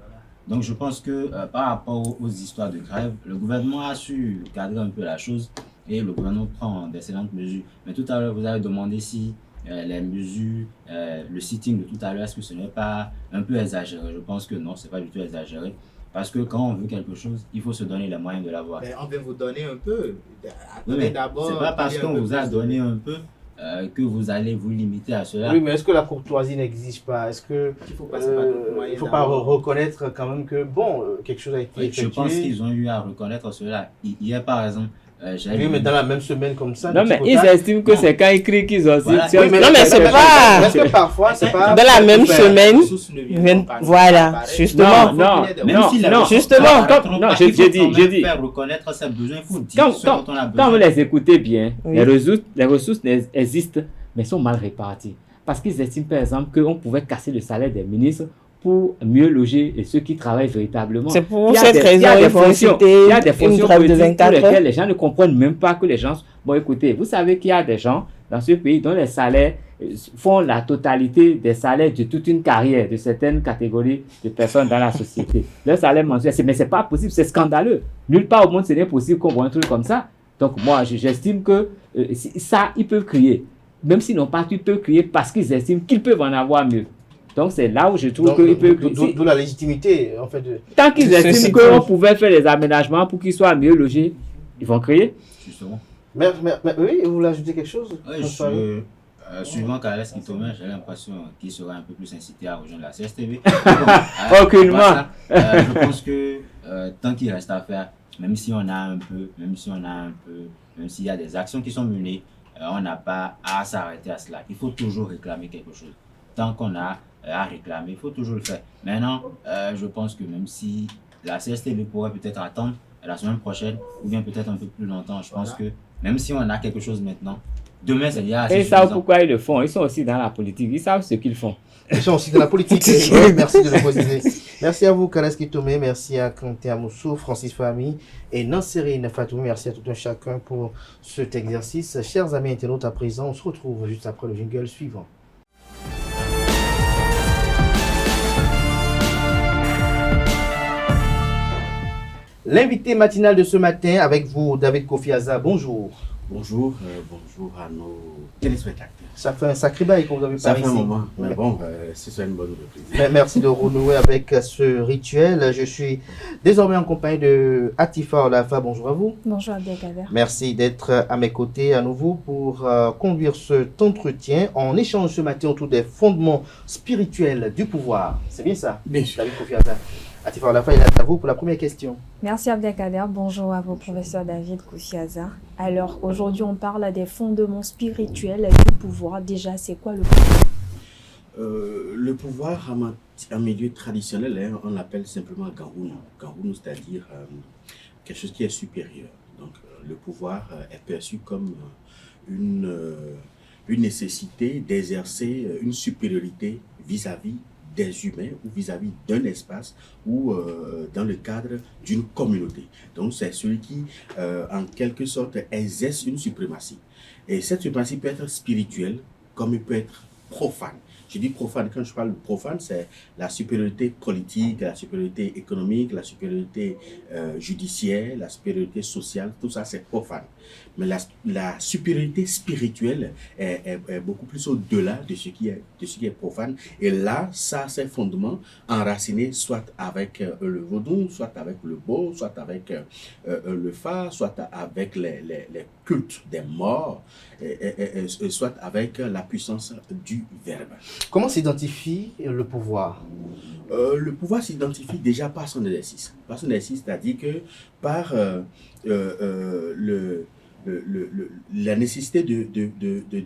Donc je pense que par rapport aux histoires de grève, le gouvernement a su cadrer un peu la chose et le gouvernement prend d'excellentes mesures. Mais tout à l'heure, vous avez demandé si les mesures, le sitting de tout à l'heure, est-ce que ce n'est pas un peu exagéré? Je pense que non, ce n'est pas du tout exagéré. Parce que quand on veut quelque chose, il faut se donner les moyens de l'avoir. Mais on veut vous donner un peu. Oui, mais c'est pas parce qu'on vous a donné un peu que vous allez vous limiter à cela. Oui, mais est-ce que la courtoisie n'exige pas? Est-ce que il faut pas reconnaître quand même que bon, quelque chose a été effectué? Je pense qu'ils ont eu à reconnaître cela. Hier, par exemple, oui, mais dans la même semaine comme ça. Non, mais ils estiment que c'est quand ils crient qu'ils ont dit. Voilà. Oui, non, mais c'est pas. Parce que parfois, c'est pas. Dans la même semaine. Voilà, justement. Non, justement. Non, j'ai dit. Faire reconnaître ses besoins, il faut dire ce dont on a besoin. Quand vous les écoutez bien, les ressources existent, mais sont mal réparties. Parce qu'ils estiment, par exemple, qu'on pouvait casser le salaire des ministres pour mieux loger ceux qui travaillent véritablement. C'est pour cette raison qu'il faut inciter il y a des fonctions une grève de politiques 24 pour lesquelles heures. les gens ne comprennent même pas que les gens... Bon, écoutez, vous savez qu'il y a des gens dans ce pays dont les salaires font la totalité des salaires de toute une carrière de certaines catégories de personnes dans la société. Leur salaire mensuel, mais c'est pas possible, c'est scandaleux. Nulle part au monde, ce n'est possible qu'on voit un truc comme ça. Donc moi, j'estime que ça, ils peuvent crier. Même s'ils n'ont pas, ils peuvent crier parce qu'ils estiment qu'ils peuvent en avoir mieux. Donc c'est là où je trouve qu'ils peuvent... D'où la légitimité, en fait. Tant qu'ils estiment qu'on pouvait faire des aménagements pour qu'ils soient mieux logés, ils vont crier. Justement. Mais oui, vous voulez ajouter quelque chose? Oui, suivant Carles Kitome, j'ai l'impression qu'il sera un peu plus incité à rejoindre la CSTV. Aucunement. Je pense que tant qu'il reste à faire, même si on a un peu, même s'il y a des actions qui sont menées, on n'a pas à s'arrêter à cela. Il faut toujours réclamer quelque chose. Tant qu'on a à réclamer, il faut toujours le faire. Maintenant, je pense que même si la CSTV pourrait peut-être attendre la semaine prochaine, ou bien peut-être un peu plus longtemps, je pense que même si on a quelque chose maintenant, demain, c'est déjà assez Et ils savent pourquoi ils le font. Ils sont aussi dans la politique. Ils savent ce qu'ils font. Ils sont aussi dans la politique. Merci de le préciser. Merci à vous, Carles Kitome. Merci à Kanté Amoussou, Francis Fahmy et Nansérine Fatoumi. Merci à tout un chacun pour cet exercice. Chers amis internautes, à présent, on se retrouve juste après le jingle suivant. L'invité matinal de ce matin avec vous, David Kofi Aza. Bonjour. Bonjour, bonjour à nos téléspectateurs. Ça fait un sacré bail qu'on vous avez Ça parlé fait un ici. moment, mais bon, c'est une bonne reprise. Merci de renouer avec ce rituel. Je suis désormais en compagnie de Atifa Olafa. Bonjour à vous. Bonjour Abdelkader. Merci d'être à mes côtés à nouveau pour conduire cet entretien. On échange ce matin autour des fondements spirituels du pouvoir. C'est bien ça? Bien sûr. David Kofi Aza. Atifa Olafa, il est à vous pour la première question. Merci Abdelkader. Bonjour à vous, professeur David Kofi Aza. Alors aujourd'hui, on parle des fondements spirituels du pouvoir. Déjà, c'est quoi le pouvoir? Le pouvoir en milieu traditionnel, hein, on l'appelle simplement Gahunu. Gahunu, c'est-à-dire quelque chose qui est supérieur. Donc le pouvoir est perçu comme une nécessité d'exercer une supériorité vis-à-vis des humains ou vis-à-vis d'un espace ou dans le cadre d'une communauté. Donc c'est celui qui, en quelque sorte, exerce une suprématie. Et cette suprématie peut être spirituelle comme il peut être profane. Je dis profane, quand je parle de profane, c'est la supériorité politique, la supériorité économique, la supériorité judiciaire, la supériorité sociale, tout ça c'est profane. Mais la supériorité spirituelle est beaucoup plus au-delà de ce qui est profane. Et là, ça, c'est fondement enraciné soit avec le vaudou, soit avec le beau, soit avec le fa, soit avec les cultes des morts, soit avec la puissance du verbe. Comment s'identifie le pouvoir? Le pouvoir s'identifie déjà par son exercice. Par son exercice, c'est-à-dire que par la nécessité de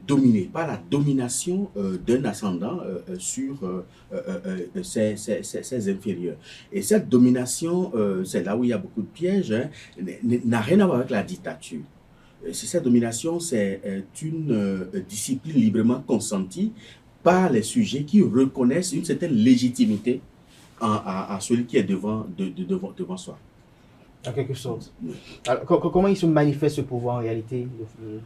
dominer, par la domination d'un ascendant sur ses inférieurs. Et cette domination, c'est là où il y a beaucoup de pièges, hein, n'a rien à voir avec la dictature. Cette domination, c'est une discipline librement consentie par les sujets qui reconnaissent une certaine légitimité à celui qui est devant soi. En quelque sorte. Alors, comment il se manifeste ce pouvoir en réalité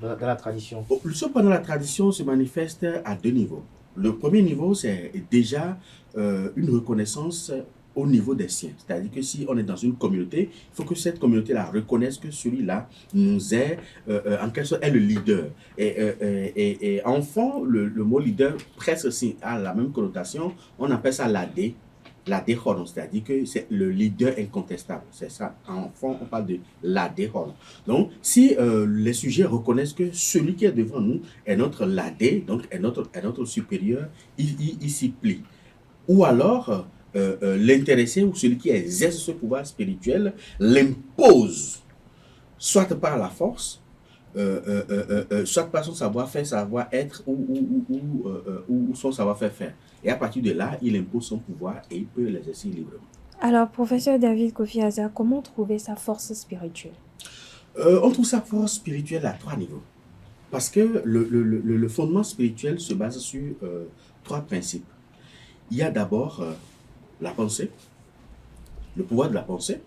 dans la tradition? Ce pouvoir dans la tradition se manifeste à deux niveaux. Le premier niveau, c'est déjà une reconnaissance au niveau des siens. C'est-à-dire que si on est dans une communauté, il faut que cette communauté-là reconnaisse que celui-là nous est, en quelque sorte, est le leader. Et en fond, le mot leader presque a la même connotation. On appelle ça l'AD. L'AD-Horn, c'est-à-dire que c'est le leader incontestable. C'est ça. En fond, on parle de l'AD-Horn. Donc, si les sujets reconnaissent que celui qui est devant nous est notre l'AD, donc est notre supérieur, il s'y plie. Ou alors, l'intéressé ou celui qui exerce ce pouvoir spirituel l'impose, soit par la force, soit par son savoir-faire, savoir-être ou son savoir-faire faire. Et à partir de là, il impose son pouvoir et il peut l'exercer librement. Alors, professeur David Kofi Aza, comment trouver sa force spirituelle? On trouve sa force spirituelle à trois niveaux. Parce que le fondement spirituel se base sur trois principes. Il y a d'abord la pensée, le pouvoir de la pensée.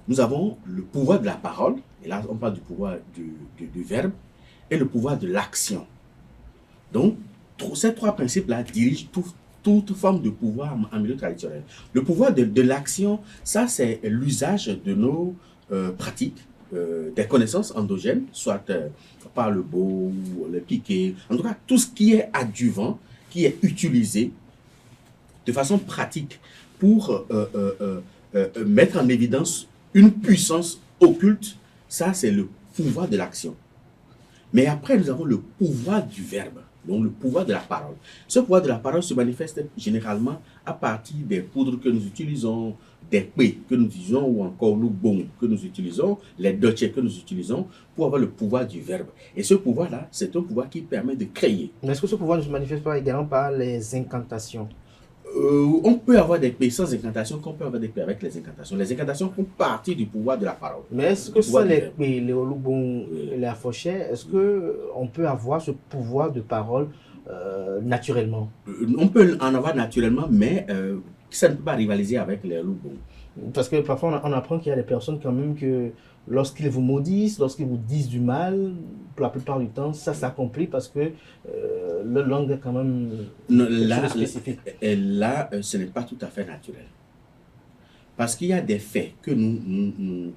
Nous avons le pouvoir de la parole, et là on parle du pouvoir du verbe, et le pouvoir de l'action. Donc, ces trois principes-là dirigent toute forme de pouvoir en milieu traditionnel. Le pouvoir de l'action, ça c'est l'usage de nos pratiques, des connaissances endogènes, soit par le bow, le piqué, en tout cas tout ce qui est adjuvant, qui est utilisé de façon pratique pour mettre en évidence une puissance occulte, ça c'est le pouvoir de l'action. Mais après nous avons le pouvoir du verbe, donc le pouvoir de la parole. Ce pouvoir de la parole se manifeste généralement à partir des poudres que nous utilisons, des pés que nous utilisons ou encore le bon que nous utilisons, les dossiers que nous utilisons pour avoir le pouvoir du verbe. Et ce pouvoir-là, c'est un pouvoir qui permet de créer. Mais est-ce que ce pouvoir ne se manifeste pas également par les incantations? On peut avoir des pays sans incantation, qu'on peut avoir des pays avec les incantations. Les incantations font partie du pouvoir de la parole. Mais est-ce que sans les pays, les olubons et les afochés, est-ce qu'on peut avoir ce pouvoir de parole naturellement? On peut en avoir naturellement, mais ça ne peut pas rivaliser avec les olubons. Parce que parfois on apprend qu'il y a des personnes quand même que lorsqu'ils vous maudissent, lorsqu'ils vous disent du mal, pour la plupart du temps, ça s'accomplit parce que leur langue est quand même spécifique. Là, ce n'est pas tout à fait naturel. Parce qu'il y a des faits que nous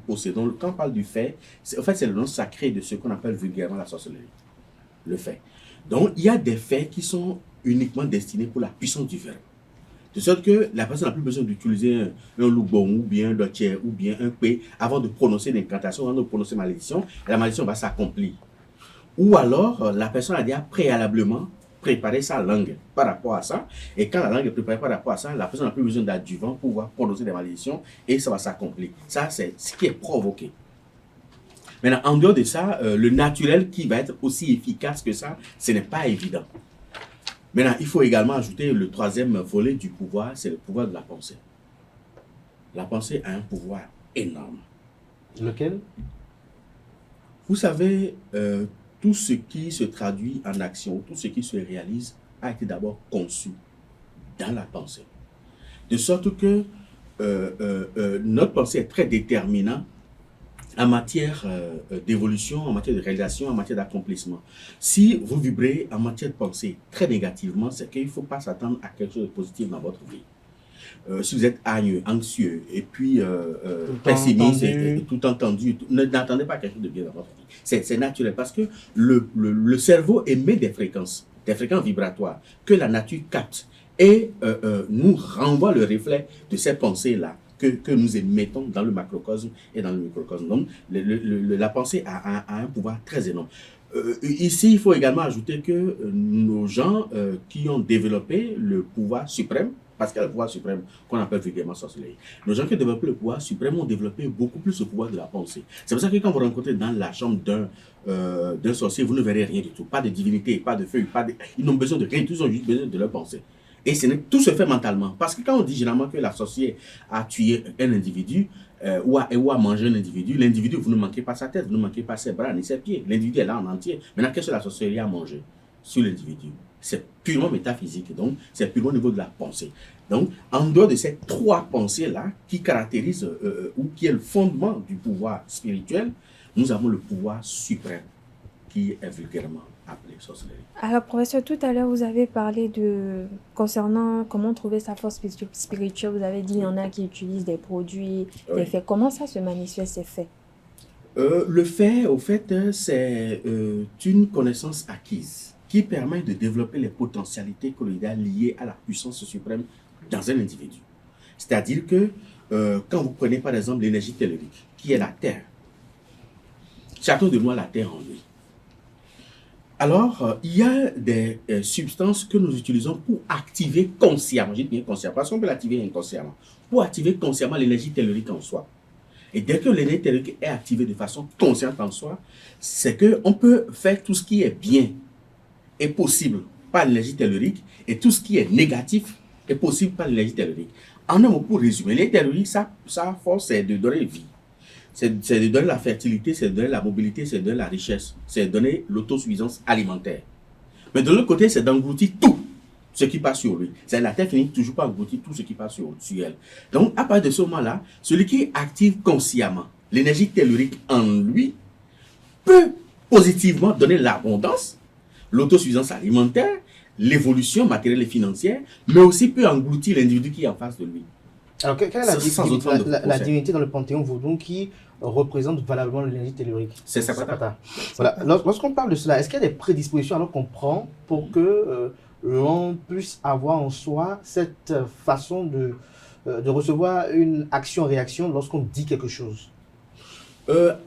possédons. Quand on parle du fait, en fait, c'est le nom sacré de ce qu'on appelle vulgairement la sorcellerie. Le fait. Donc, il y a des faits qui sont uniquement destinés pour la puissance du verbe. De sorte que la personne n'a plus besoin d'utiliser un loubon ou bien un dotier ou bien un pé avant de prononcer l'incantation, avant de prononcer malédiction, et la malédiction va s'accomplir. Ou alors, la personne a déjà préalablement préparé sa langue par rapport à ça, et quand la langue est préparée par rapport à ça, la personne n'a plus besoin d'adjuvant pour pouvoir prononcer des malédictions et ça va s'accomplir. Ça, c'est ce qui est provoqué. Maintenant, en dehors de ça, le naturel qui va être aussi efficace que ça, ce n'est pas évident. Maintenant, il faut également ajouter le troisième volet du pouvoir, c'est le pouvoir de la pensée. La pensée a un pouvoir énorme. Lequel? Vous savez, tout ce qui se traduit en action, tout ce qui se réalise a été d'abord conçu dans la pensée. De sorte que notre pensée est très déterminante en matière d'évolution, en matière de réalisation, en matière d'accomplissement. Si vous vibrez en matière de pensée très négativement, c'est qu'il ne faut pas s'attendre à quelque chose de positif dans votre vie. Si vous êtes anxieux et puis pessimiste, et tout entendu, n'attendez pas quelque chose de bien dans votre vie. C'est naturel parce que le cerveau émet des fréquences vibratoires que la nature capte et nous renvoie le reflet de ces pensées-là que nous émettons dans le macrocosme et dans le microcosme. Donc, la pensée a un pouvoir très énorme. Ici, il faut également ajouter que nos gens qui ont développé le pouvoir suprême, parce qu'il y a le pouvoir suprême qu'on appelle vulgairement sorcellerie, nos gens qui ont développé le pouvoir suprême ont développé beaucoup plus le pouvoir de la pensée. C'est pour ça que quand vous rencontrez dans la chambre d'un sorcier, vous ne verrez rien du tout. Pas de divinité, pas de feu, ils n'ont besoin de rien, ils ont juste besoin de leur pensée. Et tout se fait mentalement. Parce que quand on dit généralement que la sorcière a tué un individu ou a mangé un individu, l'individu, vous ne manquez pas sa tête, vous ne manquez pas ses bras ni ses pieds. L'individu est là en entier. Maintenant, qu'est-ce que la sorcellerie a mangé sur l'individu? c'est purement métaphysique, donc c'est purement au niveau de la pensée. Donc, en dehors de ces 3 pensées-là qui caractérisent ou qui est le fondement du pouvoir spirituel, nous avons le pouvoir suprême qui est vulgairement appelé sorcellerie. Alors, professeur, tout à l'heure, vous avez parlé concernant comment trouver sa force spirituelle. Vous avez dit qu'il y en a qui utilisent des produits, des faits. Comment ça se manifeste, ces faits? Le fait, au fait, c'est une connaissance acquise qui permet de développer les potentialités colloïdales liées à la puissance suprême dans un individu. C'est-à-dire que quand vous prenez par exemple l'énergie tellurique, qui est la Terre, chacun de nous a la Terre en lui. Alors, il y a des substances que nous utilisons pour activer consciemment, je dis bien consciemment, parce qu'on peut l'activer inconsciemment, pour activer consciemment l'énergie tellurique en soi. Et dès que l'énergie tellurique est activée de façon consciente en soi, c'est qu'on peut faire tout ce qui est bien et possible par l'énergie tellurique, et tout ce qui est négatif est possible par l'énergie tellurique. En un mot, pour résumer, l'énergie tellurique, sa force, c'est de donner vie. C'est de donner la fertilité, c'est de donner la mobilité, c'est de donner la richesse, c'est de donner l'autosuffisance alimentaire. Mais de l'autre côté, c'est d'engloutir tout ce qui passe sur lui. C'est la Terre finit toujours par engloutir tout ce qui passe sur elle. Donc, à partir de ce moment-là, celui qui active consciemment l'énergie tellurique en lui peut positivement donner l'abondance, l'autosuffisance alimentaire, l'évolution matérielle et financière, mais aussi peut engloutir l'individu qui est en face de lui. Alors, quelle est la divinité dans le panthéon vaudou qui représente valablement l'énergie tellurique? C'est Sapata. Voilà. Lorsqu'on parle de cela, est-ce qu'il y a des prédispositions alors qu'on prend pour que l'on puisse avoir en soi cette façon de recevoir une action-réaction lorsqu'on dit quelque chose?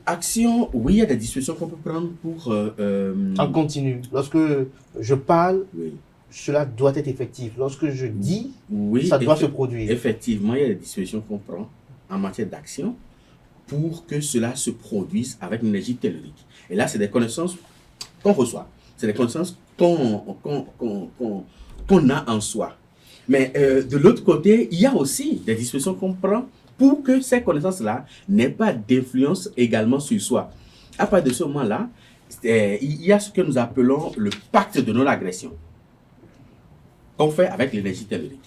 Action, oui, il y a des dispositions qu'on peut prendre pour... En continu. Lorsque je parle... Oui. Cela doit être effectif. Lorsque je dis, ça doit se produire. Effectivement, il y a des dispositions qu'on prend en matière d'action pour que cela se produise avec une énergie tellurique. Et là, c'est des connaissances qu'on reçoit. C'est des connaissances qu'on a en soi. Mais de l'autre côté, il y a aussi des dispositions qu'on prend pour que ces connaissances-là n'aient pas d'influence également sur soi. À partir de ce moment-là, il y a ce que nous appelons le pacte de non-agression, qu'on fait avec l'énergie tellurique.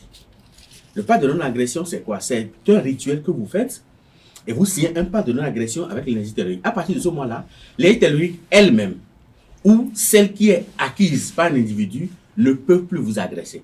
Le pacte de non-agression, c'est quoi? C'est un rituel que vous faites et vous signez un pacte de non-agression avec l'énergie tellurique. À partir de ce moment-là, l'énergie tellurique elle-même ou celle qui est acquise par un individu ne peut plus vous agresser.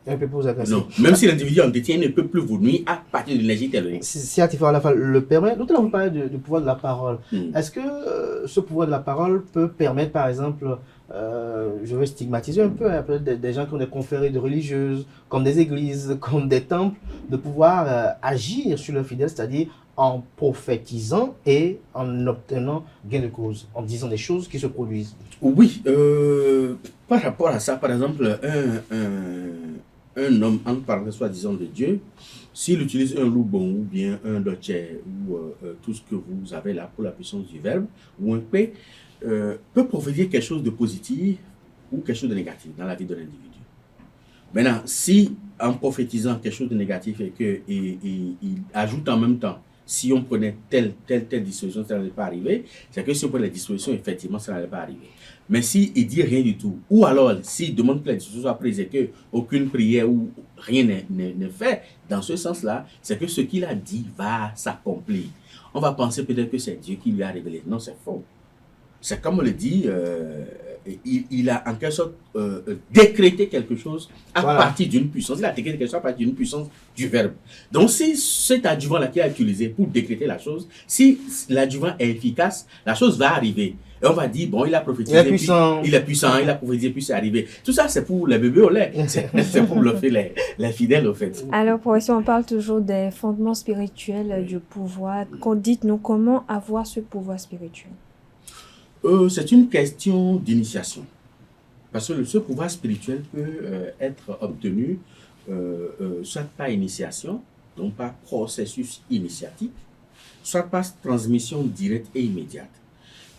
Elle peut plus vous agresser. Non, même si l'individu en détient, ne peut plus vous nuire à partir de l'énergie tellurique. Si Artifa le permet, nous allons parler du pouvoir de la parole. Est-ce que ce pouvoir de la parole peut permettre, par exemple, je vais stigmatiser un peu, des gens qui ont des confréries de religieuses, comme des églises, comme des temples, de pouvoir agir sur leurs fidèles, c'est-à-dire en prophétisant et en obtenant gain de cause, en disant des choses qui se produisent? Oui, par rapport à ça, par exemple, un homme, en parlant soi-disant de Dieu, s'il utilise un loubon ou bien un doché ou tout ce que vous avez là pour la puissance du verbe, ou un P, peut prophétiser quelque chose de positif ou quelque chose de négatif dans la vie de l'individu. Maintenant, si en prophétisant quelque chose de négatif et qu'il ajoute en même temps, si on prenait telle disposition, ça n'allait pas arriver, c'est que si on prenait la disposition, effectivement, ça n'allait pas arriver. Mais s'il ne dit rien du tout, ou alors s'il demande que la disposition soit prise et qu'aucune prière ou rien n'est fait, dans ce sens-là, c'est que ce qu'il a dit va s'accomplir. On va penser peut-être que c'est Dieu qui lui a révélé. Non, c'est faux. C'est comme on le dit, il a en quelque sorte décrété quelque chose à partir d'une puissance. Il a décrété quelque chose à partir d'une puissance du verbe. Donc, si cet adjuvant-là qu'il a utilisé pour décréter la chose, si l'adjuvant est efficace, la chose va arriver. Et on va dire, bon, il a prophétisé, il est puissant, il a prophétisé, puis c'est arrivé. Tout ça, c'est pour les bébés au lait. C'est pour les fidèles, au fait. Alors, professeur, on parle toujours des fondements spirituels du pouvoir. Dites-nous comment avoir ce pouvoir spirituel? C'est une question d'initiation. Parce que ce pouvoir spirituel peut être obtenu soit par initiation, donc par processus initiatique, soit par transmission directe et immédiate.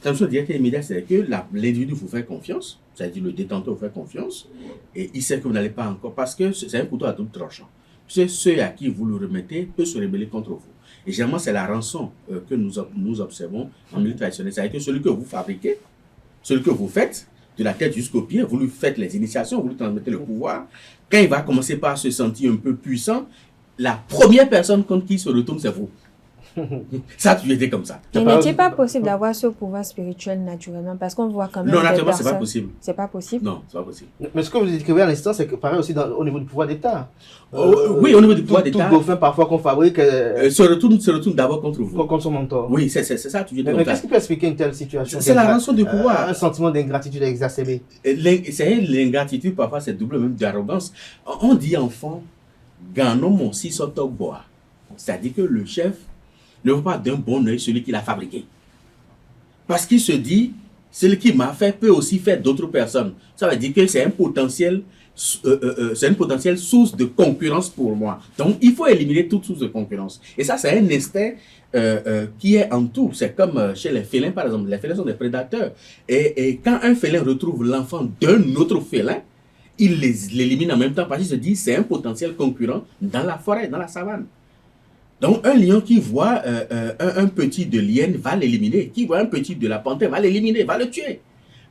Transmission directe et immédiate, c'est que l'individu vous fait confiance, c'est-à-dire le détenteur vous fait confiance, et il sait que vous n'allez pas encore, parce que c'est un couteau à double tranchant. Ceux à qui vous le remettez peuvent se rebeller contre vous. Et généralement, c'est la rançon que nous observons en milieu traditionnel. C'est-à-dire que celui que vous fabriquez, celui que vous faites, de la tête jusqu'aux pieds, vous lui faites les initiations, vous lui transmettez le pouvoir. Quand il va commencer par se sentir un peu puissant, la première personne contre qui il se retourne, c'est vous. Ça, tu étais comme ça. Mais n'est-il pas possible d'avoir ce pouvoir spirituel naturellement? Parce qu'on voit quand même. Non, naturellement, c'est pas possible. C'est pas possible? Non, c'est pas possible. Mais ce que vous décrivez à l'instant, c'est que pareil aussi au niveau du pouvoir d'État. Oui, au niveau du pouvoir d'État. Tout dauphin parfois qu'on fabrique. Se retourne d'abord contre vous. Contre son mentor. Oui, c'est ça, tu Mais qu'est-ce qui peut expliquer une telle situation? C'est la rançon du pouvoir. Un sentiment d'ingratitude exacerbé. C'est l'ingratitude, parfois, c'est double même d'arrogance. On dit enfant, gagnons mon si bois. C'est-à-dire que le chef ne voit pas d'un bon œil celui qui l'a fabriqué. Parce qu'il se dit, celui qui m'a fait peut aussi faire d'autres personnes. Ça veut dire que c'est une potentielle source de concurrence pour moi. Donc, il faut éliminer toute source de concurrence. Et ça, c'est un instinct qui est en tout. C'est comme chez les félins, par exemple. Les félins sont des prédateurs. Et quand un félin retrouve l'enfant d'un autre félin, il l'élimine en même temps parce qu'il se dit c'est un potentiel concurrent dans la forêt, dans la savane. Donc, un lion qui voit un petit de l'hyène va l'éliminer. Qui voit un petit de la panthère va l'éliminer, va le tuer.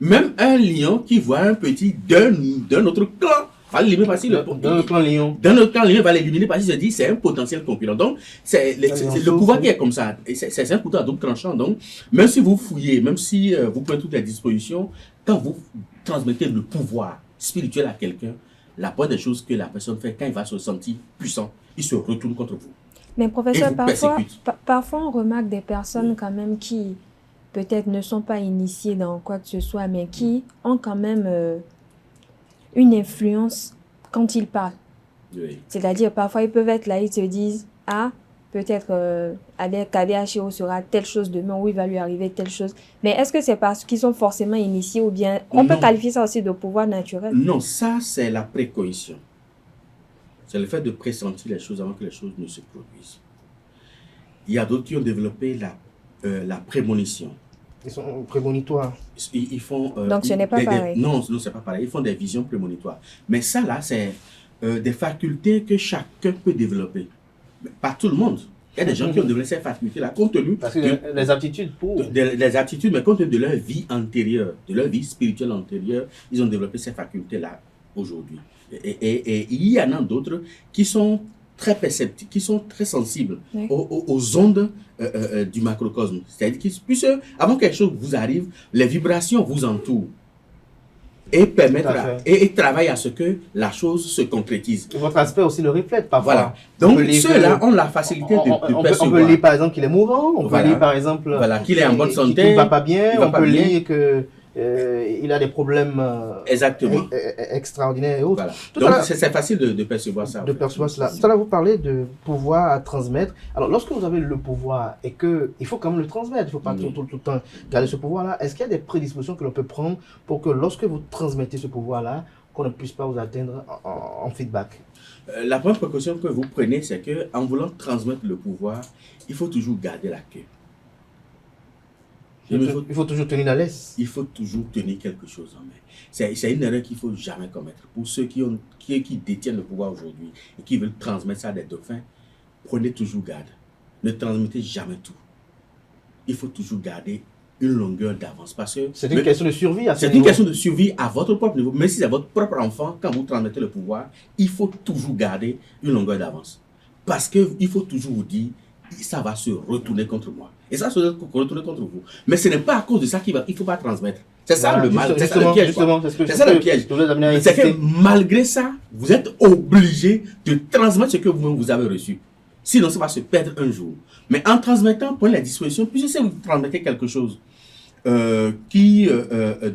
Même un lion qui voit un petit d'un autre clan va l'éliminer parce qu'il Dans le clan lion. Dans notre clan lion va l'éliminer parce qu'il se dit c'est un potentiel concurrent. Donc, c'est le pouvoir qui est comme ça. C'est un couteau à double tranchant. Donc, même si vous fouillez, même si vous prenez toutes les dispositions, quand vous transmettez le pouvoir spirituel à quelqu'un, la bonne des choses que la personne fait quand il va se sentir puissant, il se retourne contre vous. Mais professeur, parfois on remarque des personnes quand même qui peut-être ne sont pas initiées dans quoi que ce soit, mais qui ont quand même une influence quand ils parlent. Oui. C'est-à-dire parfois ils peuvent être là, ils se disent « Ah, peut-être KDHO sera telle chose demain ou il va lui arriver telle chose. » Mais est-ce que c'est parce qu'ils sont forcément initiés ou bien on peut qualifier ça aussi de pouvoir naturel? Non, ça c'est la précaution. C'est le fait de pressentir les choses avant que les choses ne se produisent. Il y a d'autres qui ont développé la prémonition. Ils sont prémonitoires. Ils font, donc ce n'est pas pareil. Non, c'est pas pareil. Ils font des visions prémonitoires. Mais ça là, c'est des facultés que chacun peut développer. Mais pas tout le monde. Il y a des gens qui ont développé ces facultés-là compte tenu les aptitudes pour... les aptitudes, mais compte tenu de leur vie antérieure, de leur vie spirituelle antérieure, ils ont développé ces facultés-là aujourd'hui. Et il y en a d'autres qui sont très perceptifs, qui sont très sensibles aux ondes du macrocosme. C'est-à-dire que puisque avant que quelque chose vous arrive, les vibrations vous entourent et permettent et travaillent à ce que la chose se concrétise. Et votre aspect aussi le reflète parfois. Voilà. Donc ceux-là ont la facilité de percevoir. On peut lire par exemple qu'il est mourant, on peut lire par exemple qu'il est en bonne santé, qu'il ne va pas bien, on peut lire que il a des problèmes extraordinaires et autres. Voilà. Donc c'est facile de percevoir ça. De percevoir cela. Tout à l'heure, vous parlez de pouvoir à transmettre. Alors, lorsque vous avez le pouvoir et qu'il faut quand même le transmettre, il ne faut pas tout le temps garder ce pouvoir-là, est-ce qu'il y a des prédispositions que l'on peut prendre pour que lorsque vous transmettez ce pouvoir-là, qu'on ne puisse pas vous atteindre en feedback? La première précaution que vous prenez, c'est qu'en voulant transmettre le pouvoir, il faut toujours garder la queue. Il faut toujours tenir la laisse. Il faut toujours tenir quelque chose en main. C'est une erreur qu'il ne faut jamais commettre. Pour ceux qui détiennent le pouvoir aujourd'hui et qui veulent transmettre ça à des dauphins, prenez toujours garde. Ne transmettez jamais tout. Il faut toujours garder une longueur d'avance. Parce que c'est une question de survie à ce niveau. C'est une question de survie à votre propre niveau. Même si c'est votre propre enfant, quand vous transmettez le pouvoir, il faut toujours garder une longueur d'avance. Parce qu'il faut toujours vous dire, ça va se retourner contre moi. Et ça se retourner contre vous. Mais ce n'est pas à cause de ça qu'il ne faut pas transmettre. C'est ça le mal, c'est ça le piège. C'est ça le piège. C'est que malgré ça, vous êtes obligé de transmettre ce que vous-même vous avez reçu. Sinon, ça va se perdre un jour. Mais en transmettant, prenez la disposition, puisque si vous transmettez quelque chose qui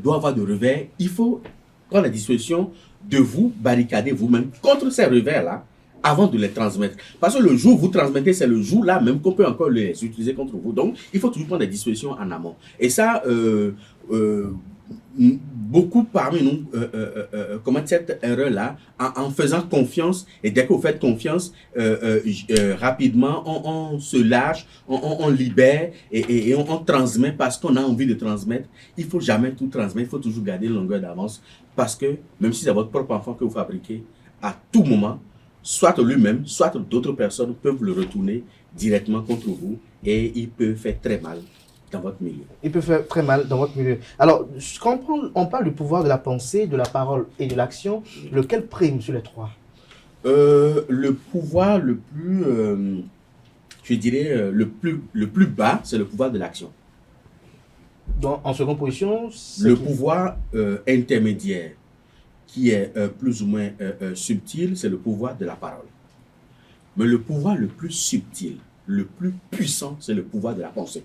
doit avoir de revers, il faut prendre la disposition de vous barricader vous-même contre ces revers-là, avant de les transmettre. Parce que le jour où vous transmettez, c'est le jour là même qu'on peut encore les utiliser contre vous. Donc, il faut toujours prendre des dispositions en amont. Et ça, beaucoup parmi nous commettent cette erreur-là en faisant confiance. Et dès que vous faites confiance, rapidement, on se lâche, on libère et on transmet parce qu'on a envie de transmettre. Il ne faut jamais tout transmettre, il faut toujours garder une longueur d'avance. Parce que, même si c'est votre propre enfant que vous fabriquez, à tout moment, soit lui-même, soit d'autres personnes peuvent le retourner directement contre vous et il peut faire très mal dans votre milieu. Il peut faire très mal dans votre milieu. Alors, quand on parle du pouvoir de la pensée, de la parole et de l'action, lequel prime sur les trois? Le pouvoir le plus, je dirais, le plus bas, c'est le pouvoir de l'action. Donc, en seconde position, le pouvoir intermédiaire, qui est plus ou moins subtil, c'est le pouvoir de la parole. Mais le pouvoir le plus subtil, le plus puissant, c'est le pouvoir de la pensée.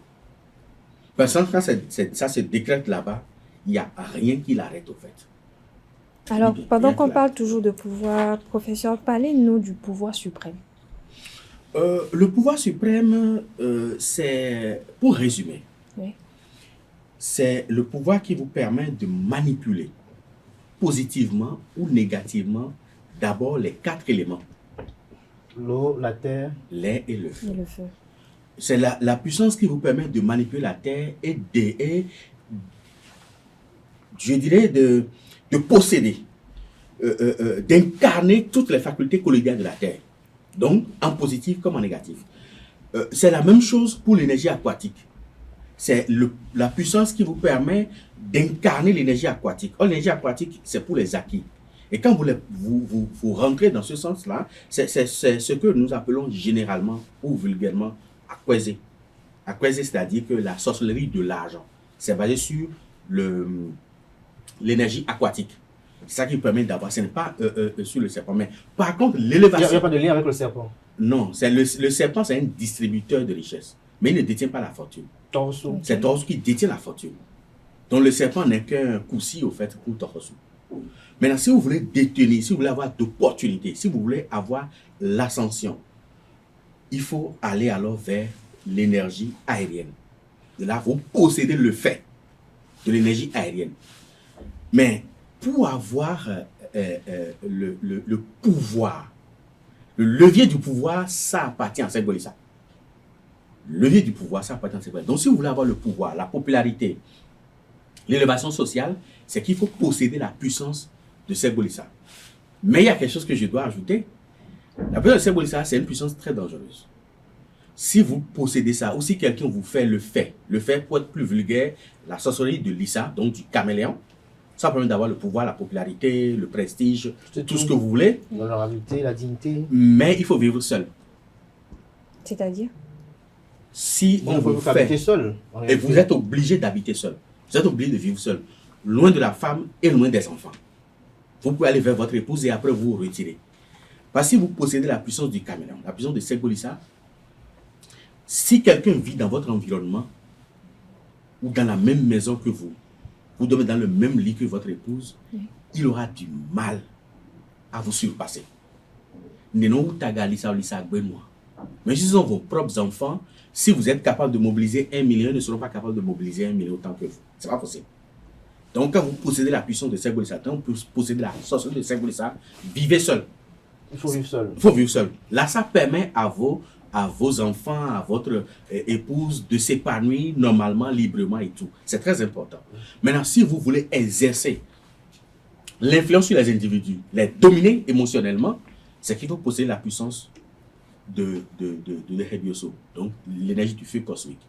Parce que quand ça se décrète là-bas, il n'y a rien qui l'arrête au fait. Alors, pendant qu'on parle toujours de pouvoir, professeur, parlez-nous du pouvoir suprême. Le pouvoir suprême, c'est, pour résumer, oui, c'est le pouvoir qui vous permet de manipuler positivement ou négativement d'abord les 4 éléments. L'eau, la terre, l'air et le feu. Et le feu. C'est la puissance qui vous permet de manipuler la terre et je dirais de posséder, d'incarner toutes les facultés collégiales de la terre. Donc, en positif comme en négatif. C'est la même chose pour l'énergie aquatique. C'est la puissance qui vous permet d'incarner l'énergie aquatique. Or, l'énergie aquatique, c'est pour les acquis. Et quand vous rentrez dans ce sens-là, c'est ce que nous appelons généralement ou vulgairement aquaisé. Aquaisé, c'est-à-dire que la sorcellerie de l'argent, c'est basé sur l'énergie aquatique. C'est ça qui permet d'avoir, ce n'est pas sur le serpent. Mais par contre, l'élévation... Il n'y a pas de lien avec le serpent. Non, le serpent, c'est un distributeur de richesse. Mais il ne détient pas la fortune. Torsu. C'est Torsu qui détient la fortune. Donc le serpent n'est qu'un coussi, au fait, pour Torsu. Maintenant, si vous voulez détenir, si vous voulez avoir d'opportunités, si vous voulez avoir l'ascension, il faut aller alors vers l'énergie aérienne. De là, vous possédez le fait de l'énergie aérienne. Mais pour avoir le pouvoir, le levier du pouvoir, ça appartient à Segboli-Sa. Le levier du pouvoir, ça appartient à Segboli-Sa. Donc si vous voulez avoir le pouvoir, la popularité, l'élévation sociale, c'est qu'il faut posséder la puissance de Segboli-Sa. Mais il y a quelque chose que je dois ajouter. La puissance de Segboli-Sa, c'est une puissance très dangereuse. Si vous possédez ça, ou si quelqu'un vous fait le fait pour être plus vulgaire, la sorcellerie de Lisa, donc du caméléon, ça permet d'avoir le pouvoir, la popularité, le prestige, tout ce que vous voulez. L'honorabilité, la dignité. Mais il faut vivre seul. C'est-à-dire? Si on vous fait seul, et vous êtes obligé d'habiter seul, vous êtes obligé de vivre seul, loin de la femme et loin des enfants. Vous pouvez aller vers votre épouse et après vous vous retirez. Parce que si vous possédez la puissance du caméléon, la puissance de Segboli-Sa, si quelqu'un vit dans votre environnement ou dans la même maison que vous dormez dans le même lit que votre épouse, il aura du mal à vous surpasser. Mais si ce sont vos propres enfants, si vous êtes capable de mobiliser 1 million, ils ne seront pas capables de mobiliser 1 million autant que vous. Ce n'est pas possible. Donc quand vous possédez la puissance de Segboli-Sa, quand vous possédez la sorcellerie de Segboli-Sa, vivez seul. Il faut vivre seul. Il faut vivre seul. Là, ça permet à vos enfants, à votre épouse de s'épanouir normalement, librement et tout. C'est très important. Maintenant, si vous voulez exercer l'influence sur les individus, les dominer émotionnellement, c'est qu'il faut posséder la puissance de l'Ehebioso, donc l'énergie du feu cosmique.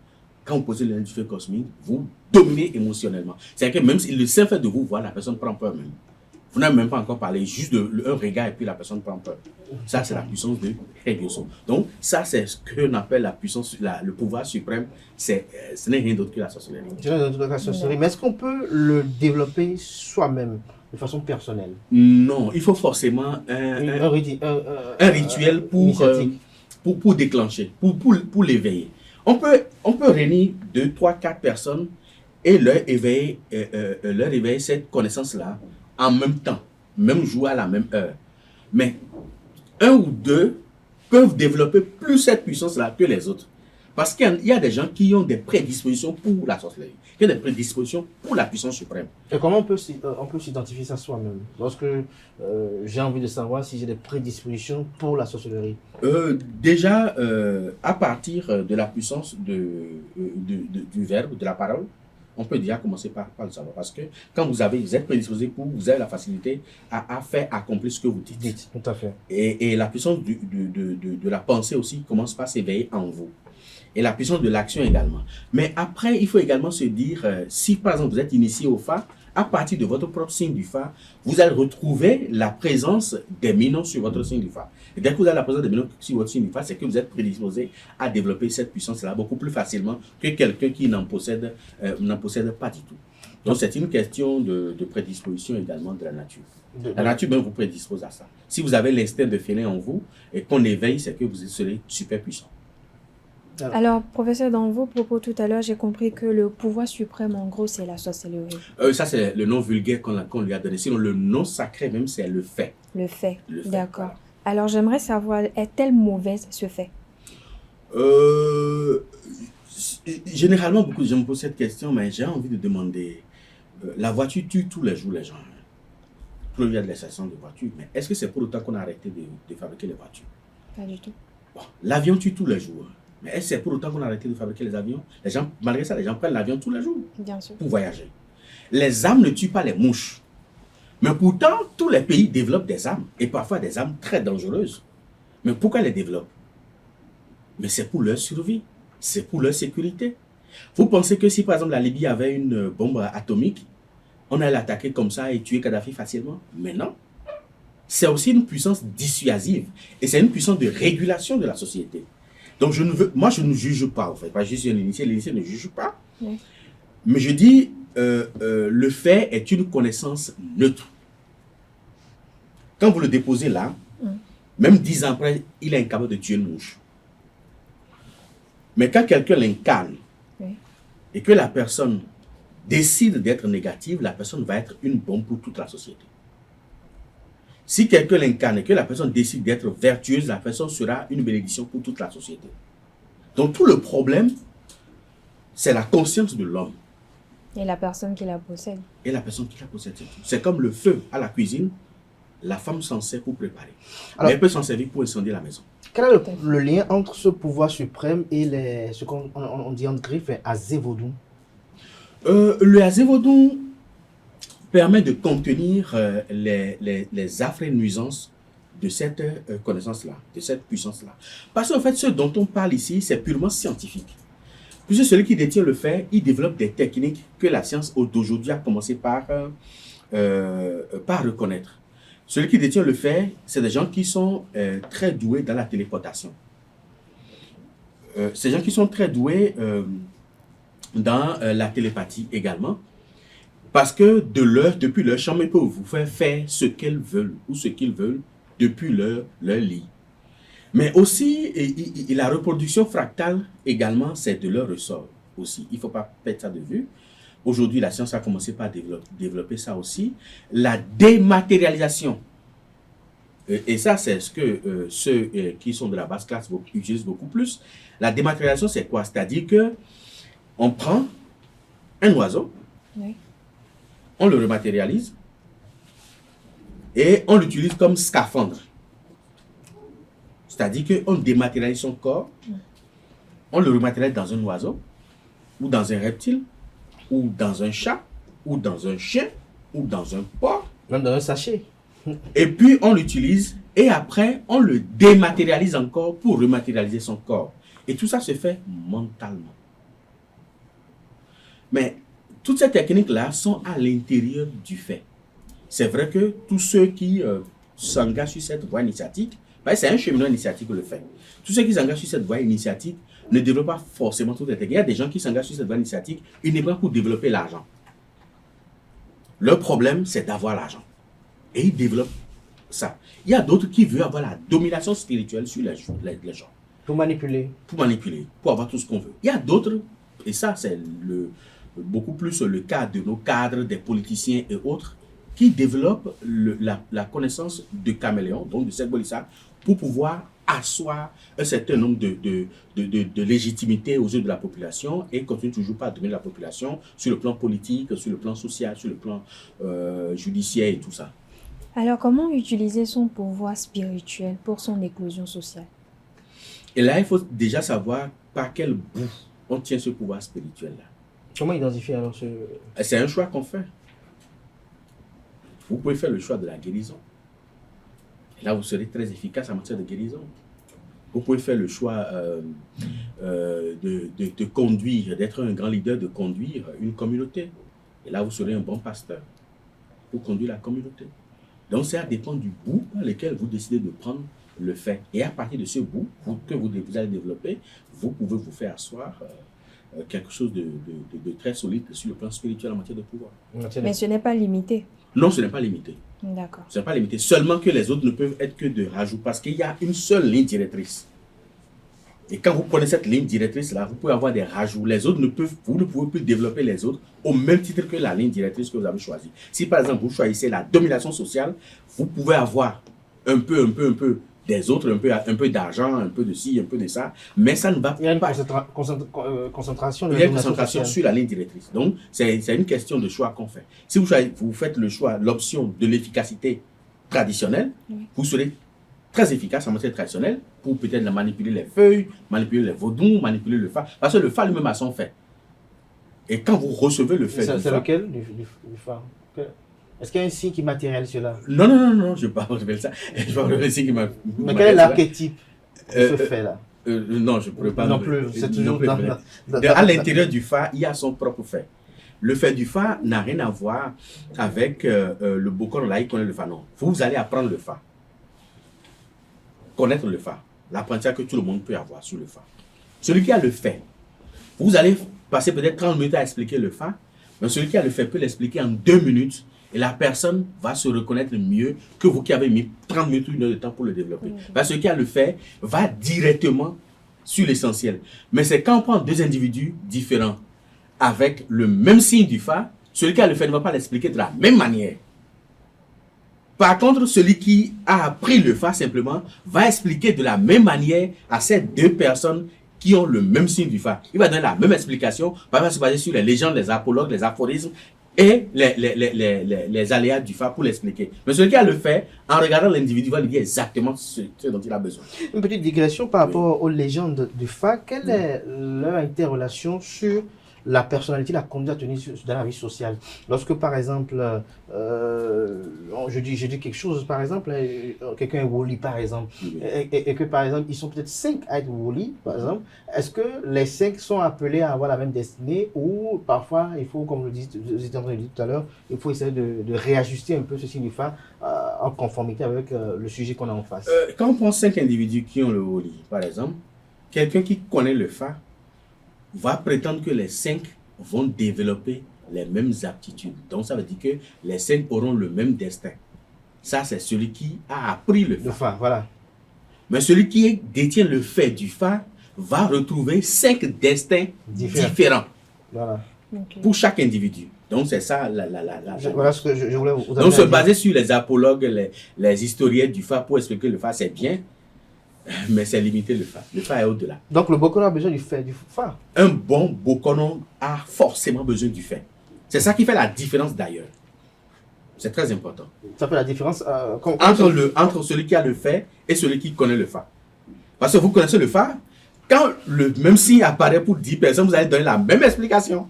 Quand vous possédez l'énergie du feu cosmique, vous dominez émotionnellement. C'est-à-dire que même si le simple fait de vous voir, la personne prend peur même. Vous n'avez même pas encore parlé, juste un regard et puis la personne prend peur. Ça, c'est la puissance de Hebioso. Donc, ça, c'est ce qu'on appelle la puissance, le pouvoir suprême. Ce n'est rien d'autre que la sorcellerie. Mais est-ce qu'on peut le développer soi-même, de façon personnelle? Non, il faut forcément un rituel pour déclencher, pour l'éveiller. On peut réunir 2, 3, 4 personnes et leur éveiller cette connaissance-là en même temps, même jour à la même heure. Mais 1 ou 2 peuvent développer plus cette puissance-là que les autres. Parce qu'il y a des gens qui ont des prédispositions pour la sorcellerie, qui ont des prédispositions pour la puissance suprême. Et comment on peut s'identifier ça soi-même? Lorsque j'ai envie de savoir si j'ai des prédispositions pour la sorcellerie. Déjà, à partir de la puissance du verbe, de la parole, on peut déjà commencer par le savoir. Parce que quand vous êtes prédisposé vous avez la facilité à faire accomplir ce que vous dites. Tout à fait. Et la puissance de la pensée aussi commence par s'éveiller en vous. et la puissance de l'action également. Mais après, il faut également se dire, si par exemple vous êtes initié au Fa, à partir de votre propre signe du Fa, vous allez retrouver la présence des minons sur votre signe du Fa. Et dès que vous avez la présence des minons sur votre signe du Fa, c'est que vous êtes prédisposé à développer cette puissance-là beaucoup plus facilement que quelqu'un qui n'en possède pas du tout. Donc c'est une question de prédisposition également de la nature. La nature même vous prédispose à ça. Si vous avez l'instinct de félin en vous et qu'on éveille, c'est que vous serez super puissant. Alors, professeur, dans vos propos tout à l'heure, j'ai compris que le pouvoir suprême, en gros, c'est la sorcellerie. Ça, c'est le nom vulgaire qu'on lui a donné. Sinon, le nom sacré même, c'est le fait. Le fait, d'accord. Voilà. Alors, j'aimerais savoir, est-elle mauvaise, ce fait? Généralement, beaucoup de gens me posent cette question, mais j'ai envie de demander, la voiture tue tous les jours les gens. Il y a de l'extraction de voitures, mais est-ce que c'est pour autant qu'on a arrêté de fabriquer les voitures? Pas du tout. Bon, l'avion tue tous les jours. Mais est-ce que c'est pour autant qu'on a arrêté de fabriquer les avions? Les gens, malgré ça, les gens prennent l'avion tous les jours. Bien sûr. Pour voyager. Les armes ne tuent pas les mouches. Mais pourtant, tous les pays développent des armes. Et parfois des armes très dangereuses. Mais pourquoi les développent? Mais c'est pour leur survie. C'est pour leur sécurité. Vous pensez que si par exemple la Libye avait une bombe atomique, on allait l'attaquer comme ça et tuer Kadhafi facilement? Mais non. C'est aussi une puissance dissuasive. Et c'est une puissance de régulation de la société. Donc, moi, je ne juge pas, en fait. Je suis un initié, l'initié ne juge pas. Oui. Mais je dis, le fait est une connaissance neutre. Quand vous le déposez là, même 10 ans après, il est incapable de tuer une mouche. Mais quand quelqu'un l'incarne, et que la personne décide d'être négative, la personne va être une bombe pour toute la société. Si quelqu'un l'incarne et que la personne décide d'être vertueuse, la personne sera une bénédiction pour toute la société. Donc tout le problème, c'est la conscience de l'homme. Et la personne qui la possède. Et la personne qui la possède, c'est tout. C'est comme le feu à la cuisine, la femme s'en sert pour préparer. Alors, mais elle peut s'en servir pour incendier la maison. Quel est le lien entre ce pouvoir suprême et ce qu'on dit en griffe Azévodou? Le Azévodou permet de contenir les affres et nuisances de cette connaissance-là, de cette puissance-là. Parce qu'en fait, ce dont on parle ici, c'est purement scientifique. Puisque celui qui détient le fait, il développe des techniques que la science d'aujourd'hui a commencé par reconnaître. Celui qui détient le fait, c'est des gens qui sont très doués dans la téléportation. Ces gens qui sont très doués dans la télépathie également. Parce que depuis leur chambre, ils peuvent vous faire ce qu'elles veulent ou ce qu'ils veulent depuis leur lit. Mais aussi, la reproduction fractale également, c'est de leur ressort aussi. Il ne faut pas perdre ça de vue. Aujourd'hui, la science a commencé par développer ça aussi. La dématérialisation. Et ça, c'est ce que ceux qui sont de la basse classe utilisent beaucoup plus. La dématérialisation, c'est quoi? C'est-à-dire qu'on prend un oiseau, oui. On le rematérialise et on l'utilise comme scaphandre. C'est-à-dire qu'on dématérialise son corps, on le rematérialise dans un oiseau, ou dans un reptile, ou dans un chat, ou dans un chien, ou dans un porc. Même dans un sachet. Et puis on l'utilise et après on le dématérialise encore pour rematérialiser son corps. Et tout ça se fait mentalement. Mais toutes ces techniques-là sont à l'intérieur du fait. C'est vrai que tous ceux qui s'engagent sur cette voie initiatique, c'est un cheminement initiatique le fait. Tous ceux qui s'engagent sur cette voie initiatique ne développent pas forcément toutes les techniques. Il y a des gens qui s'engagent sur cette voie initiatique uniquement pour développer l'argent. Leur problème, c'est d'avoir l'argent. Et ils développent ça. Il y a d'autres qui veulent avoir la domination spirituelle sur les gens. Pour manipuler. Pour manipuler, pour avoir tout ce qu'on veut. Il y a d'autres, et ça c'est beaucoup plus le cas de nos cadres, des politiciens et autres, qui développent la connaissance de caméléon, donc de Segbolixa, pour pouvoir asseoir un certain nombre de légitimité aux yeux de la population et continuer toujours pas à dominer la population sur le plan politique, sur le plan social, sur le plan judiciaire et tout ça. Alors, comment utiliser son pouvoir spirituel pour son éclosion sociale? Et là, il faut déjà savoir par quel bout on tient ce pouvoir spirituel-là. Comment identifier alors ce... C'est un choix qu'on fait. Vous pouvez faire le choix de la guérison. Et là, vous serez très efficace en matière de guérison. Vous pouvez faire le choix de conduire, d'être un grand leader, de conduire une communauté. Et là, vous serez un bon pasteur pour conduire la communauté. Donc, ça dépend du bout par lequel vous décidez de prendre le fait. Et à partir de ce bout que vous allez développer, vous pouvez vous faire asseoir quelque chose de très solide sur le plan spirituel en matière de pouvoir. Mais ce n'est pas limité. Non, ce n'est pas limité. D'accord. Ce n'est pas limité. Seulement que les autres ne peuvent être que de rajout parce qu'il y a une seule ligne directrice. Et quand vous prenez cette ligne directrice-là, vous pouvez avoir des rajouts. Les autres vous ne pouvez plus développer les autres au même titre que la ligne directrice que vous avez choisie. Si par exemple vous choisissez la domination sociale, vous pouvez avoir un peu des autres, un peu d'argent, un peu de ci, un peu de ça, mais ça ne va pas. Il y a une concentration. Il y a une concentration sur la ligne directrice. Donc, c'est une question de choix qu'on fait. Si vous faites le choix, l'option de l'efficacité traditionnelle, vous serez très efficace en matière traditionnelle pour peut-être manipuler les feuilles, manipuler les vaudons, manipuler le fa. Parce que le fa lui-même a son fait. Et quand vous recevez le fait du fa... C'est lequel du fa? Est-ce qu'il y a un signe qui matérialise cela? Non, je ne vais pas révéler ça. Je vais révéler signe qui matérialise. Mais quel est l'archétype de ce fait-là? Non, je ne pourrais pas. Non plus, c'est toujours à l'intérieur du fa, il y a son propre fait. Le fait du fa n'a rien à voir avec le Bokoro là, il connaît le fa. Non, vous allez apprendre le fa. Connaître le fa. L'apprentissage que tout le monde peut avoir sur le fa. Celui qui a le fait, vous allez passer peut-être 30 minutes à expliquer le fa, mais celui qui a le fait peut l'expliquer en 2 minutes et la personne va se reconnaître mieux que vous qui avez mis 30 minutes ou 1 heure de temps pour le développer. Parce que celui qui a le fait va directement sur l'essentiel. Mais c'est quand on prend 2 individus différents avec le même signe du fa, celui qui a le fait ne va pas l'expliquer de la même manière. Par contre, celui qui a appris le fa simplement va expliquer de la même manière à ces 2 personnes qui ont le même signe du fa. Il va donner la même explication, il va se baser sur les légendes, les apologues, les aphorismes et les aléas du fa pour l'expliquer. Mais celui qui a le fait, en regardant l'individu, va lui dire exactement ce dont il a besoin. Une petite digression par rapport aux légendes du fa. Quelle est leur interrelation sur la personnalité, la conduite à tenir dans la vie sociale? Lorsque, par exemple, je dis quelque chose, par exemple, quelqu'un est Woli, par exemple, et que, par exemple, ils sont peut-être 5 à être Woli, par exemple, est-ce que les 5 sont appelés à avoir la même destinée ou parfois, il faut, comme vous étiez en train de dire tout à l'heure, il faut essayer de réajuster un peu ce signe du fa en conformité avec le sujet qu'on a en face? Quand on prend 5 individus qui ont le Woli, par exemple, quelqu'un qui connaît le fa va prétendre que les 5 vont développer les mêmes aptitudes. Donc, ça veut dire que les 5 auront le même destin. Ça, c'est celui qui a appris le fa. Voilà. Mais celui qui détient le fait du fa va retrouver 5 destins différents. Voilà. Pour chaque individu. Donc, c'est ça voilà ce que je voulais vous donc, se baser sur les apologues, les historiens du fa pour expliquer le fa, c'est bien. Mais c'est limité le fa. Le fa est au-delà. Donc le Bokono a besoin du fa. Un bon Bokono a forcément besoin du fait. C'est ça qui fait la différence d'ailleurs. C'est très important. Ça fait la différence entre celui qui a le fait et celui qui connaît le fa. Parce que vous connaissez le fa, quand le même signe apparaît pour 10 personnes, vous allez donner la même explication.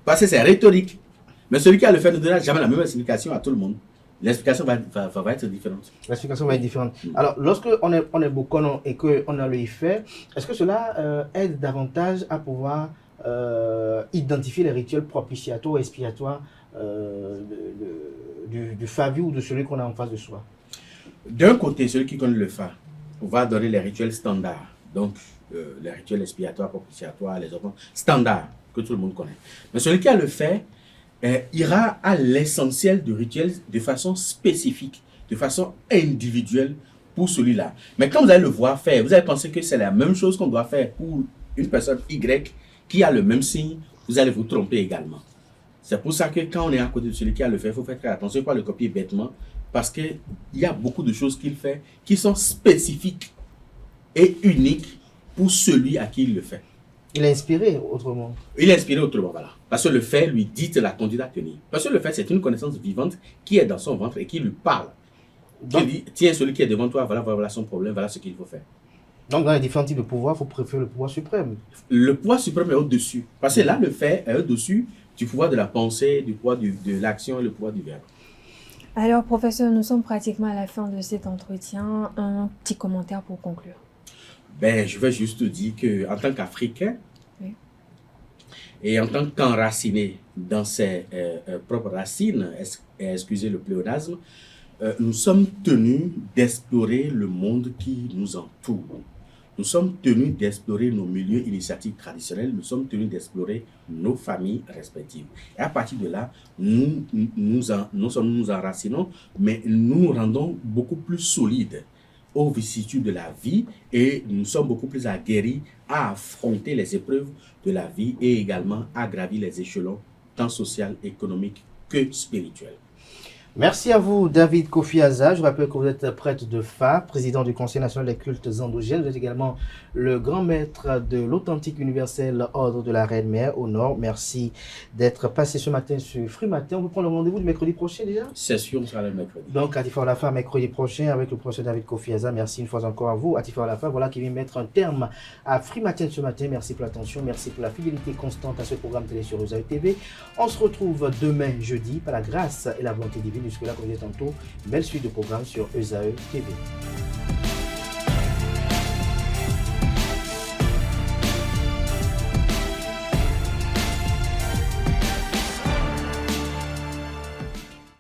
Parce que c'est rhétorique. Mais celui qui a le fait ne donnera jamais la même explication à tout le monde. L'explication va être différente. L'explication va être différente. Alors, lorsque on est Bokono et qu'on a le effet, est-ce que cela aide davantage à pouvoir identifier les rituels propitiatoires et expiatoires du Favi ou de celui qu'on a en face de soi? D'un côté, celui qui connaît le Fa va donner les rituels standards. Donc, les rituels expiatoires, propitiatoires, les autres standards que tout le monde connaît. Mais celui qui a le fait ira à l'essentiel du rituel de façon spécifique, de façon individuelle pour celui-là. Mais quand vous allez le voir faire, vous allez penser que c'est la même chose qu'on doit faire pour une personne Y qui a le même signe, vous allez vous tromper également. C'est pour ça que quand on est à côté de celui qui a le fait, il faut faire très attention, il ne faut pas le copier bêtement, parce qu'il y a beaucoup de choses qu'il fait qui sont spécifiques et uniques pour celui à qui il le fait. Il est inspiré autrement. Il est inspiré autrement, voilà. Parce que le fait lui dit la conduite à tenir. Parce que le fait, c'est une connaissance vivante qui est dans son ventre et qui lui parle. Qui dit, tiens, celui qui est devant toi, voilà son problème, voilà ce qu'il faut faire. Donc, dans les différents types de pouvoirs, il faut préférer le pouvoir suprême. Le pouvoir suprême est au-dessus. Parce que là, le fait est au-dessus du pouvoir de la pensée, du pouvoir de l'action et le pouvoir du verbe. Alors, professeur, nous sommes pratiquement à la fin de cet entretien. Un petit commentaire pour conclure. Je vais juste dire qu'en tant qu'Africain, et en tant qu'enraciné dans ses propres racines, excusez le pléonasme, nous sommes tenus d'explorer le monde qui nous entoure. Nous sommes tenus d'explorer nos milieux initiatiques traditionnels, nous sommes tenus d'explorer nos familles respectives. Et à partir de là, nous enracinons, mais nous nous rendons beaucoup plus solides aux vicissitudes de la vie et nous sommes beaucoup plus aguerris à affronter les épreuves de la vie et également à gravir les échelons tant social, économique que spirituel. Merci à vous, David Kofi Aza. Je rappelle que vous êtes prêtre de Fa, président du Conseil national des cultes endogènes. Vous êtes également le grand maître de l'authentique universel ordre de la Reine-Mère au Nord. Merci d'être passé ce matin sur Free Matin. On vous prend le rendez-vous du mercredi prochain déjà? C'est sûr, ça sera le mercredi. Donc, Atifa Olafa, mercredi prochain avec le professeur David Kofi Aza. Merci une fois encore à vous, Atifa Olafa. Voilà qui vient mettre un terme à Free Matin ce matin. Merci pour l'attention, merci pour la fidélité constante à ce programme télé sur Osaï TV. On se retrouve demain jeudi par la grâce et la volonté divine. Jusque-là, comme je disais tantôt, belle suite de programmes sur Osaï TV.